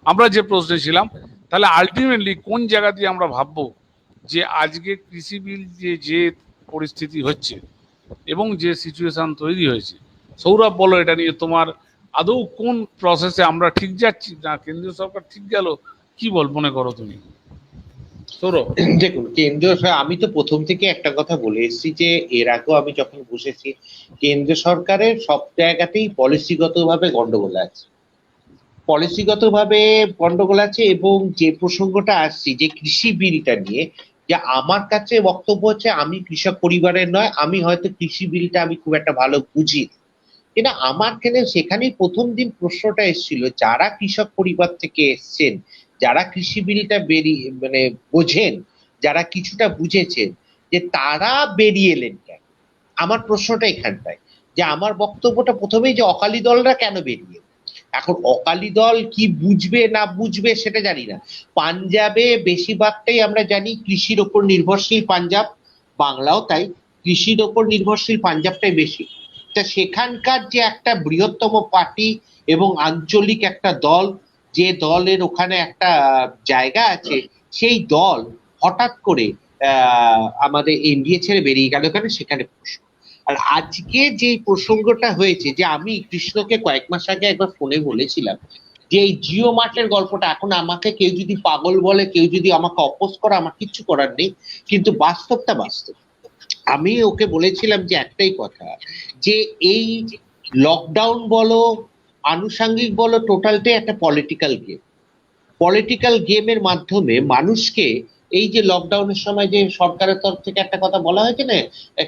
আমরা যে প্রশ্নে ছিলাম, তাহলে আলটিমেটলি কোন জায়গা দিয়ে আমরা ভাববো যে আজকে কৃষি বিল যে পরিস্থিতি হচ্ছে এবং যে সিচুয়েশন তৈরি হয়েছে, সৌরভ বলো এটা নিয়ে তোমার আদৌ কোন প্রসেসে আমরা ঠিক যাচ্ছি না কেন্দ্রীয় সরকার ঠিক গেল, কি মনে করো তুমি সৌরভ?
দেখুন, কেন্দ্রীয় আমি তো প্রথম থেকে একটা কথা বলে এসেছি যে এর আগেও আমি যখন বসেছি, কেন্দ্র সরকারের সব জায়গাতেই পলিসিগতভাবে গন্ডগোল আছে, এবং যে প্রসঙ্গটা আসছে যে কৃষি বিলটা নিয়ে, যে আমার কাছে বক্তব্য হচ্ছে আমি কৃষক পরিবারের নয়, আমি হয়তো কৃষি বিলটা আমি খুব একটা ভালো বুঝি, কিন্তু আমার সেখানেই প্রথম দিন প্রশ্নটা এসেছিল যারা কৃষক পরিবার থেকে এসছেন, যারা কৃষি বিলটা বোঝেন, যারা কিছুটা বুঝেছেন, যে তারা বেরিয়ে এলেন কেন? আমার প্রশ্নটা এখানটায়, যে আমার বক্তব্যটা প্রথমেই যে অকালি দলরা কেন বেরিয়ে, এখন অকালি দল কি বুঝবে না বুঝবে সেটা জানি না। পাঞ্জাবে বেশিরভাগটাই আমরা জানি কৃষির ওপর নির্ভরশীল, পাঞ্জাব, বাংলাও তাই, কৃষির ওপর নির্ভরশীল পাঞ্জাবটাই বেশি। তা সেখানকার যে একটা বৃহত্তম পার্টি এবং আঞ্চলিক একটা দল, যে দলের ওখানে একটা জায়গা আছে, সেই দল হঠাৎ করে আমাদের এনডিএ ছেড়ে বেরিয়ে গেল কেন, সেখানে প্রশ্ন। আর আজকে যে প্রসঙ্গটা হয়েছে, যে আমি কৃষ্ণকে কয়েক মাস আগে একবার ফোনে বলেছিলাম যে এই জিও মার্টের গল্পটা, এখন আমাকে কেউ যদি পাগল বলে, কেউ যদি আমাকে অপোজ করে, আমার কিচ্ছু করার নেই, কিন্তু বাস্তবটা বাস্তব। আমি ওকে বলেছিলাম যে একটাই কথা, যে এই লকডাউন বলো, আনুষঙ্গিক বলো, টোটালটাই একটা পলিটিক্যাল গেমের মাধ্যমে মানুষকে এই যে লকডাউনের সময় যে সরকারের তরফ থেকে একটা কথা বলা হয়েছে না,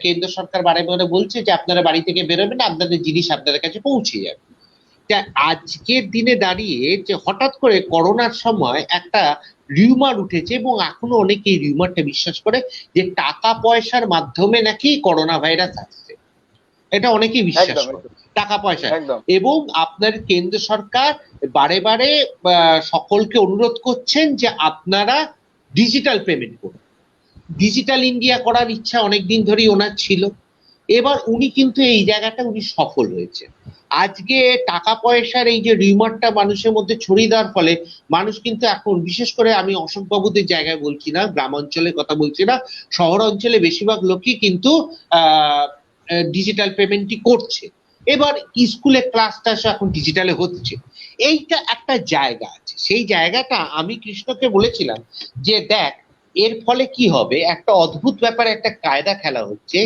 কেন্দ্র সরকার বারে বারে বলছে যে আপনারা বাড়ি থেকে বেরোবেন, আপনাদের জিনিস আপনাদের কাছে পৌঁছে যাবে। তা আজকের দিনে দাঁড়িয়ে যে হঠাৎ করে করোনার সময় একটা রিউমার উঠেছে, এবং এখনো অনেকে এই রিউমারটা বিশ্বাস করে যে টাকা পয়সার মাধ্যমে নাকি করোনা ভাইরাস আসছে, এটা অনেকেই বিশ্বাস করে টাকা পয়সা। এবং আপনার কেন্দ্র সরকার বারে বারে সকলকে অনুরোধ করছেন যে আপনারা ডিজিটাল পেমেন্ট করুন, ডিজিটাল ইন্ডিয়া করার ইচ্ছা অনেকদিন ধরেই ওনার ছিল। এবার উনি কিন্তু এই জায়গাটা উনি সফল হয়েছে। আজকে টাকা পয়সার এই যে রিউমারটা মানুষের মধ্যে ছড়িয়ে দেওয়ার ফলে মানুষ কিন্তু এখন, বিশেষ করে আমি অশোক বাবুদের জায়গায় বলছি না, গ্রাম অঞ্চলের কথা বলছি না, শহর অঞ্চলে বেশিরভাগ লোকই কিন্তু ডিজিটাল পেমেন্টই করছে। এবার স্কুলে ক্লাসটা এখন ডিজিটালে হচ্ছে, এইটা একটা জায়গা আছে। সেই জায়গাটা আমি কৃষ্ণকে বলেছিলাম যে দেখ, এর ফলে কি হবে, একটা অদ্ভুত ব্যাপারে একটা কায়দা খেলা হচ্ছে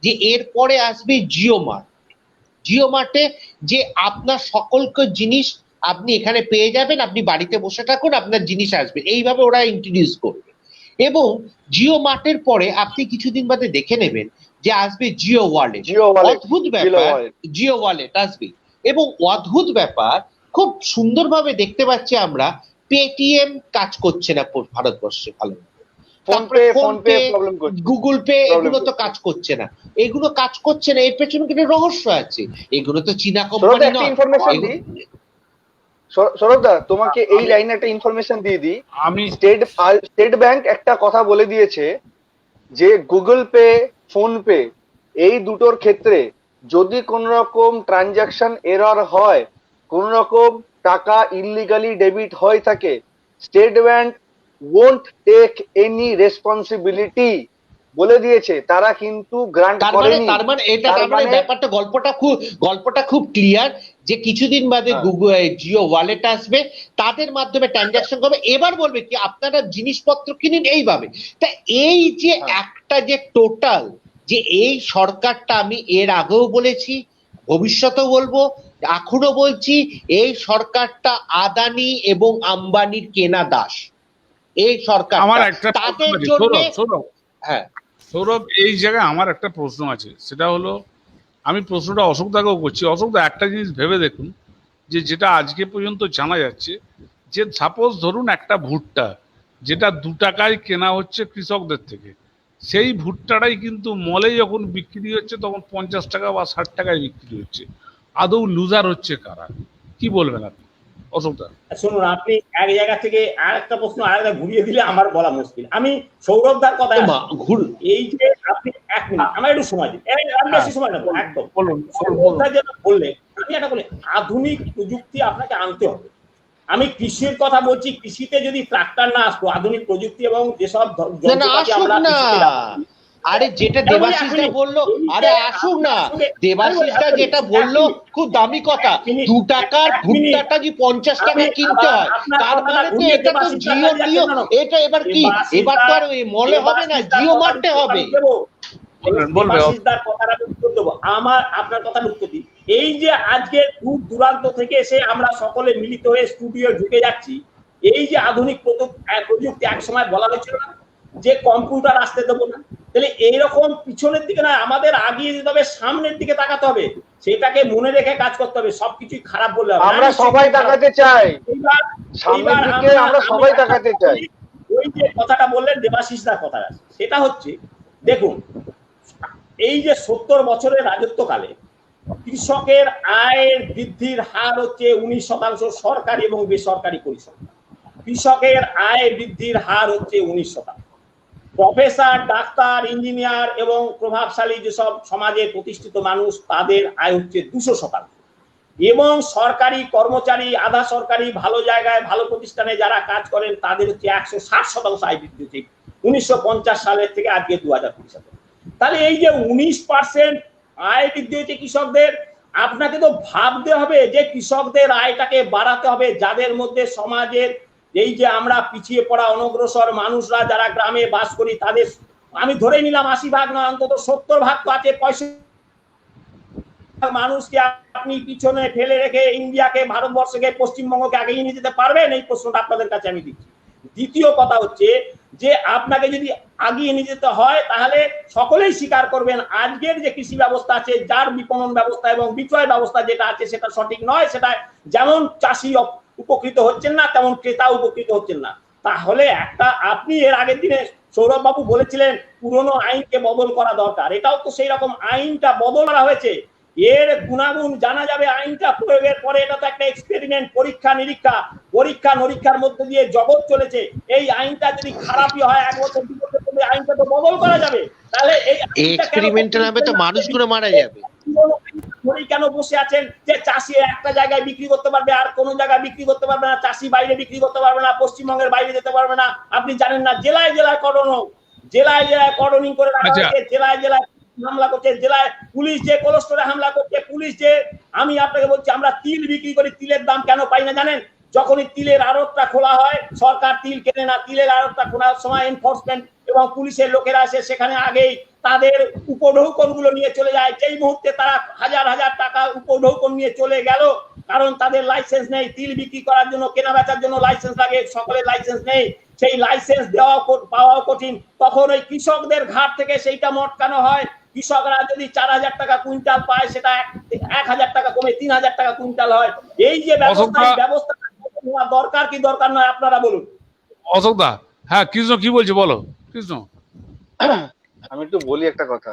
যে এরপরে আসবে জিও মার্ট। জিও মার্টে যে আপনার সকলকে জিনিস আপনি এখানে পেয়ে যাবেন, আপনি বাড়িতে বসে থাকুন, আপনার জিনিস আসবে, এইভাবে ওরা ইন্ট্রোডিউস করবে। এবং জিও মার্টের পরে আপনি কিছুদিন বাদে দেখে নেবেন যে আসবে জিও ওয়ালেট। অদ্ভুত ব্যাপার, জিও ওয়ালেট আসবে। এবং অদ্ভুত ব্যাপার, খুব সুন্দরভাবে দেখতে পাচ্ছি আমরা, পেটিএম কাজ করছে না ভারতবর্ষে ভালো, ফোনপে, গুগল পে, এগুলো তো কাজ করছে না। এগুলো কাজ করছে না, এর পেছনে কিন্তু রহস্য আছে। এগুলো তো চীনা কোম্পানি নয়।
সৌরভদা, তোমাকে এই লাইনে একটা ইনফরমেশন দিয়ে দিই।
আমি
স্টেট ব্যাংক একটা কথা বলে দিয়েছে যে গুগল পে, ফোনপে এই দুটোর ক্ষেত্রে যদি কোন রকম ট্রানজাকশন এরর হয়, কোন রকম টাকা ইললিগালি ডেবিট হয়ে থাকে, state bank won't take any responsibility বলে দিয়েছে। তারা কিন্তু গ্রান্ট করেনি।
তার মানে এটা, তার মানে ব্যাপারটা, গল্পটা খুব ক্লিয়ার যে কিছুদিন বাদে গুগল জিও ওয়ালেট আসবে, তাদের মাধ্যমে ট্রানজাকশন করবে। এবার বলবে কি আপনারা জিনিসপত্র কিনুন এইভাবে। তা এই যে একটা যে টোটাল, যে এই সরকারটা, আমি এর আগেও বলেছি, ভবিষ্যতেও বলবো, এখনো বলছি, এই সরকারটা আদানি এবং আম্বানির কেনা দাস। এই সরকার
আমার একটা
তাদের জন্য। হ্যাঁ
সৌরভ, এই জায়গায় আমার একটা প্রশ্ন আছে, সেটা হলো, আমি প্রশ্নটা অশোকদাকেও করছি। অশোকদা, একটা জিনিস ভেবে দেখুন, যে যেটা আজকে পর্যন্ত জানা যাচ্ছে, যে সাপোজ ধরুন একটা ভুট্টা যেটা 2 টাকায় কেনা হচ্ছে কৃষকদের থেকে, সেই ভুট্টাটাই কিন্তু মলে যখন বিক্রি হচ্ছে তখন 50 টাকা বা 60 টাকায় বিক্রি হচ্ছে। আদৌ লুজার হচ্ছে কারা? কি বলবেন আপনি অশোকদা?
শুনুন, আপনি এক জায়গা থেকে আর একটা প্রশ্ন আরেকটা ঘুরিয়ে দিলে আমার বলা মুশকিল। আমি সৌরভদার কথা, এই যে আপনি 1 মিনিট আমার একটু সময় দিন, বেশি সময় নেবো, একদম সৌরভদা যেটা বললেন, আমি একটা বলি, আধুনিক প্রযুক্তি আপনাকে আনতে হবে। আমি কৃষির কথা বলছি, কৃষিতে যদি ট্রাক্টর না আসতো, আধুনিক প্রযুক্তি এবং যেসব যন্ত্রপাতি আমরা,
আরে যেটা দেবাশিসদা বললো, আরে আসুক না, দেবাশিসদা যেটা বললো খুব দামি কথা, 2 টাকার ভুট্টাটা যে 50 টাকা কিনতে হয়, তার মানে তো এটা তো জিও, এটা এবার কি, এবার তো আর মলে হবে না, জিও মার্টে হবে।
আমার আপনার কথা উত্তর দিই। এই যে আজকে দূর দূরান্ত থেকে এসে আমরা সকলে মিলিত হয়ে স্টুডিও ঢুকে যাচ্ছি, এই যে আধুনিক প্রযুক্তি, এক সময় বলা হয়েছিল না যে কম্পিউটার আসতে দেবো না, তাহলে এইরকম পিছনের দিকে না, আমাদের আগিয়ে যেতে হবে, সামনের দিকে তাকাতে হবে, সেটাকে মনে রেখে কাজ করতে হবে। সবকিছুই খারাপ বললে
আমরা সবাই তাকাতে চাই, সামনের দিকে আমরা সবাই তাকাতে চাই।
ওই যে কথাটা বললেন দেবাশিসদার কথা, সেটা হচ্ছে, দেখুন, এই যে 70 বছরের রাজত্বকালে কৃষকের আয়ের বৃদ্ধির হার হচ্ছে 19% সরকারি এবং বেসরকারি পরিসংখ্যান। কৃষকের আয় বৃদ্ধির হার হচ্ছে 19%। প্রফেসর, ডাক্তার, ইঞ্জিনিয়ার এবং প্রভাবশালী যেসব সমাজে প্রতিষ্ঠিত মানুষ, তাদের আয় হচ্ছে 200%। এবং সরকারি কর্মচারী, আধা সরকারি, ভালো জায়গায় ভালো প্রতিষ্ঠানে যারা কাজ করেন, তাদের হচ্ছে 160% আয় বৃদ্ধি হচ্ছে 1950 সালের থেকে আজকে 2020 সালে। তাহলে এই যে 19% আয় বৃদ্ধি হচ্ছে কৃষকদের, আপনাকে তো ভাবতে হবে যে কৃষকদের আয়টাকে বাড়াতে হবে, যাদের মধ্যে সমাজের এই যে আমরা পিছিয়ে পড়া অনগ্রসর মানুষরা যারা গ্রামে বাস করি, তাদের আমি ধরে নিলাম 80 ভাগ নয়, অন্তত 70 ভাগ তো আছে, 65 মানুষকে আপনি পিছনে ফেলে রেখে ইন্ডিয়াকে, ভারতবর্ষকে, পশ্চিমবঙ্গকে আগে নিয়ে যেতে পারবেন? এই প্রশ্নটা আপনাদের কাছে আমি দিচ্ছি। দ্বিতীয় কথা হচ্ছে যে আপনাকে যদি আগিয়ে নিয়ে যেতে হয় তাহলে সকলেই স্বীকার করবেন আজকের যে কৃষি ব্যবস্থা আছে, যার বিপণন ব্যবস্থা এবং বিক্রয় ব্যবস্থা যেটা আছে সেটা সঠিক নয়। সেটা যেমন চাষি উপকৃত হচ্ছেন না, তেমন ক্রেতা উপকৃত হচ্ছেন না। তাহলে একটা আপনি এর আগের দিনে সৌরভ বাবু বলেছিলেন পুরনো আইনকে বদল করা দরকার, এটাও তো সেই রকম আইনটা বদল করা হয়েছে। এর গুণাগুণ জানা যাবে আইনটা প্রয়োগের পরে। এটা তো একটা এক্সপেরিমেন্ট, পরীক্ষা নিরীক্ষার মধ্যে দিয়ে জগৎ চলেছে। এই আইনটা যদি খারাপই হয় 1 বছর 2 বছর পরে আইনটা তো বদল করা যাবে। তাহলে এই
এক্সপেরিমেন্টাল হবে তো মানুষগুলো মারা যাবে।
কেন বসে আছেন যে চাষি একটা জায়গায় বিক্রি করতে পারবে আর কোন জায়গায় বিক্রি করতে পারবে না, চাষি বাইরে বিক্রি করতে পারবে না, পশ্চিমবঙ্গের বাইরে যেতে পারবে না? আপনি জানেন না জেলায় জেলায় কর্ডনিং করে রাখা হয়েছে, জেলায় জেলায় হামলা করছে, জেলায় পুলিশ যে কোল্ড স্টোরে হামলা করছে, পুলিশ যে, আমি আপনাকে বলছি আমরা তিল বিক্রি করি, তিলের দাম কেন পাই না জানেন? যখনই তিলের আড়তটা খোলা হয়, সরকার তিল কেনে না, তিলের আড়তটা খোলার সময় এনফোর্সমেন্ট এবং পুলিশের লোকেরা আসে, সেখানে আগেই তাদের উপঢৌকন গুলো নিয়ে চলে যায়। যেই মুহূর্তে তারা হাজার হাজার টাকা উপঢৌকন নিয়ে চলে গেল, কারণ তাদের লাইসেন্স নেই, তিল বিক্রি করার জন্য কেনা বেচার জন্য লাইসেন্স লাগে, সকলের লাইসেন্স নেই, সেই লাইসেন্স পাওয়াও কঠিন। তখন ওই কৃষকদের ঘাট থেকে সেইটা মটকানো হয়। কৃষকরা যদি 4000 টাকা কুইন্টাল পায়, সেটা 1000 টাকা কমে 3000 টাকা কুইন্টাল হয়। এই যে ব্যবস্থা দরকার কি দরকার নয় আপনারা বলুন।
অশোক দা, হ্যাঁ কৃষ্ণ কি বলছে বলো কৃষ্ণ।
আমি একটু বলি একটা কথা।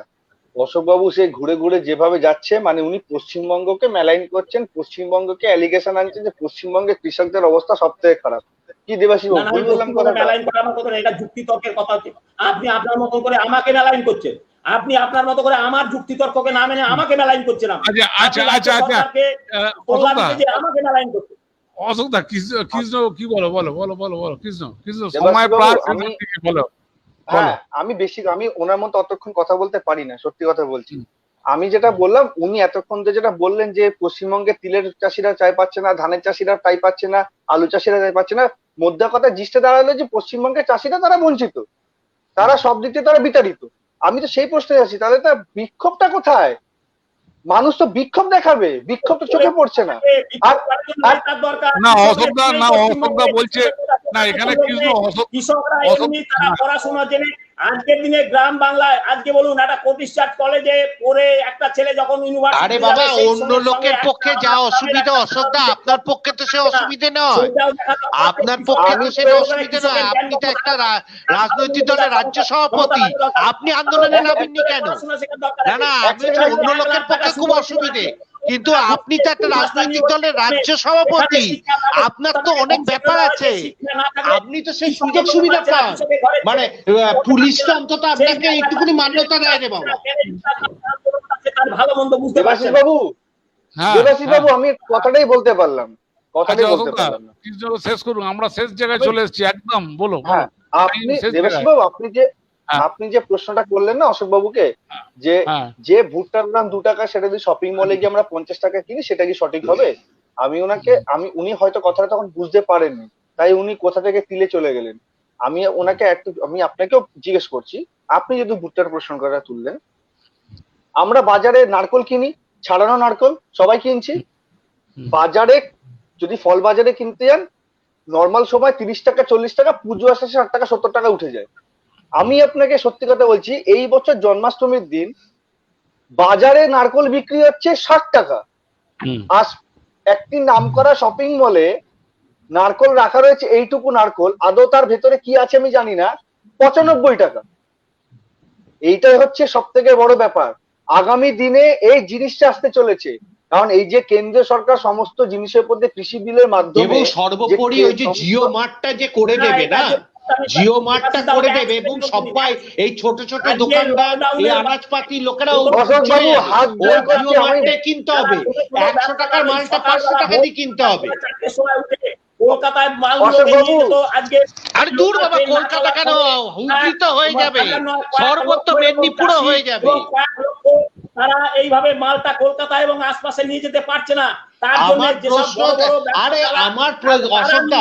অশোকবাবু সে ঘুরে ঘুরে যেভাবে যাচ্ছে, মানে উনি পশ্চিমবঙ্গকে মেলাইন করছেন, পশ্চিমবঙ্গকে অ্যালিগেশন আনছেন যে পশ্চিমবঙ্গের কৃষকদের অবস্থা সব থেকে খারাপ। কি দেবাশিস বাবু ভুল বললাম কথাটা?
মেলাইন করার মতো এটা যুক্তিতর্কের কথা হচ্ছে। আপনি আপনার মতো করে আমাকে মেলাইন করছেন, আপনি আপনার মতো করে আমার যুক্তিতর্ককে না মেনে আমাকে মেলাইন করছেন।
আচ্ছা
আমাকে মেলাইন করছেন।
অশোক দা, কৃষ্ণ কি বলো কৃষ্ণ সময় প্রায় বলো।
হ্যাঁ, আমি ওনার মতো অতক্ষণ কথা বলতে পারি না, সত্যি কথা বলছি। আমি যেটা বললাম, উনি এতক্ষণ যেটা বললেন যে পশ্চিমবঙ্গে তিলের চাষিরা চাই পাচ্ছে না, ধানের চাষিরা তাই পাচ্ছে না, আলু চাষিরা চাই পাচ্ছে না, মধ্যে কথা জিনিসটা দাঁড়ালো যে পশ্চিমবঙ্গের চাষিরা তারা বঞ্চিত, তারা সব দিক দিয়ে তারা বিতাড়িত। আমি তো সেই প্রশ্নে আছি, তাহলে তার বিক্ষোভটা কোথায়? মানুষ তো বিক্ষোভ দেখাবে, বিক্ষোভ তো চোখে পড়ছে না।
অশোক দা বলছে না, এখানে
কৃষকরা পড়াশোনা জেনে আজকের দিনে গ্রাম বাংলায়, আজকে বলুন একটা প্রতিষ্ঠান কলেজে পড়ে একটা ছেলে যখন ইউনিভার্সিটি,
আরে বাবা, অন্য লোকের পক্ষে যা অসুবিধা অশোক দা, আপনার পক্ষে তো সে অসুবিধে নয়, আপনার পক্ষে তো সে অসুবিধে নয়। আপনি তো একটা রাজনৈতিক দলের রাজ্য সভাপতি, আপনি আন্দোলনে নামেননি কেন? না, আমি অন্য লোকের পক্ষে খুব অসুবিধে, কিন্তু আপনি তো একটা রাজনৈতিক দলের রাজ্য সভাপতি, আপনার তো অনেক ব্যাপার আছে, আপনি তো সেই সুযোগ সুবিধা পান। মানে পুলিশ তো অন্তত আপনাকে একটুখানি মান্যতা দেয় রে বাবা।
দেবাশিস বাবু, আমি কথাটাই বলতে পারলাম,
শেষ করুন, আমরা শেষ জায়গায় চলে এসেছি একদম। বলো।
হ্যাঁ, দেবাশিস বাবু, আপনি যে প্রশ্নটা করলেন না অশোক বাবুকে, যে ভুট্টার দাম 2 টাকা, সেটা যদি শপিং মলে গিয়ে আমরা 50 টাকা কিনি, সেটা কি সঠিক হবে? উনি হয়তো কথাটা তখন বুঝতে পারেননি, তাই উনি কোথা থেকে তিলে চলে গেলেন। আমি আপনাকেও জিজ্ঞেস করছি, আপনি যদি ভুট্টার প্রশ্ন করা তুললেন, আমরা বাজারে নারকল কিনি, ছাড়ানো নারকল সবাই কিনছি। বাজারে যদি ফল বাজারে কিনতে যান, নর্মাল সময় 30 টাকা 40 টাকা, পুজো আসে 60 টাকা 70 টাকা উঠে যায়। আমি আপনাকে সত্যি কথা বলছি, এই বছর জন্মাষ্টমীর দিন বাজারে নারকল বিক্রি হচ্ছে 60 টাকা, আর একটি নামকরা শপিং মলে নারকল রাখা রয়েছে, এইটুকু নারকল, আদৌ তার ভেতরে কি আছে আমি জানি না, 95 টাকা। এইটাই হচ্ছে সব থেকে বড় ব্যাপার। আগামী দিনে এই জিনিসটা আসতে চলেছে, কারণ এই যে কেন্দ্রীয় সরকার সমস্ত জিনিসের উপর কৃষি বিলের মাধ্যমে,
এবং সর্বোপরি ওই যে জিও মার্টটা যে করে দেবে না, জিও মার্টটা করে দেবে, এবং সবাই এই ছোট ছোট দোকানদার, এই আনাজপাতি লোকেরাও জিও মার্টে কিনতে হবে, 100 টাকার মালটা 500 টাকা দিয়ে কিনতে হবে।
কলকাতায়
আরে দূর বাবা, কলকাতা কেন, হুগলি তো হয়ে যাবে, সর্বত্র মেদিনীপুরও হয়ে যাবে।
তারা এইভাবে মালটা কলকাতা এবং আশপাশে নিয়ে যেতে পারছে না।
আমার প্রশ্ন, আরে আমার অশোকদা,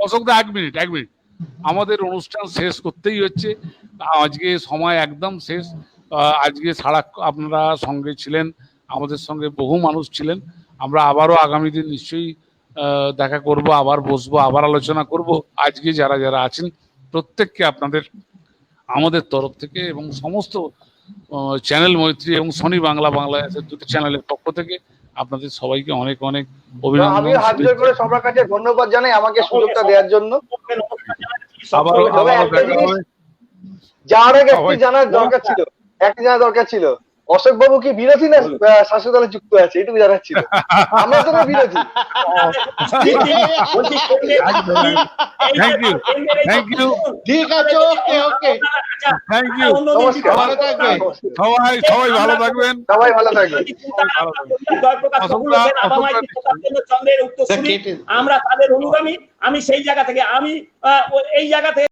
অশোকদা এক মিনিট আমাদের অনুষ্ঠান শেষ করতেই হচ্ছে। আজকে সময় একদম শেষ। আজকে ছাড়া আপনারা সঙ্গে ছিলেন, আমাদের সঙ্গে বহু মানুষ ছিলেন। আমরা আবারও আগামী দিন নিশ্চয়ই দেখা করব, আবার বসবো, আবার আলোচনা করব। আজকে যারা যারা আছেন প্রত্যেককে আপনাদের আমাদের তরফ থেকে এবং সমস্ত চ্যানেল মৈত্রী এবং সোনি বাংলা বাংলাদেশের দুটি চ্যানেলের পক্ষ থেকে আপনাদের সবাইকে অনেক অনেক অভিনন্দন।
আমি হাত জোড় করে সবার কাছে ধন্যবাদ জানাই আমাকে সুযোগটা দেওয়ার জন্য। যাওয়ার আগে একটি জানার দরকার ছিল অশোক বাবু কি বিরোধী না শাসক দলে যুক্ত আছে, এটুকু জানার ছিল। আমরা তো বিরোধী।
থ্যাংক ইউ
ঠিক আছে, ওকে
থ্যাংক ইউ।
নমস্কার।
ভালো থাকবেন
সবাই ভালো থাকবেন।
সবাই ভালো থাকবেন।
আমরা তাদের অনুগামী। আমি সেই জায়গা থেকে এই জায়গা থেকে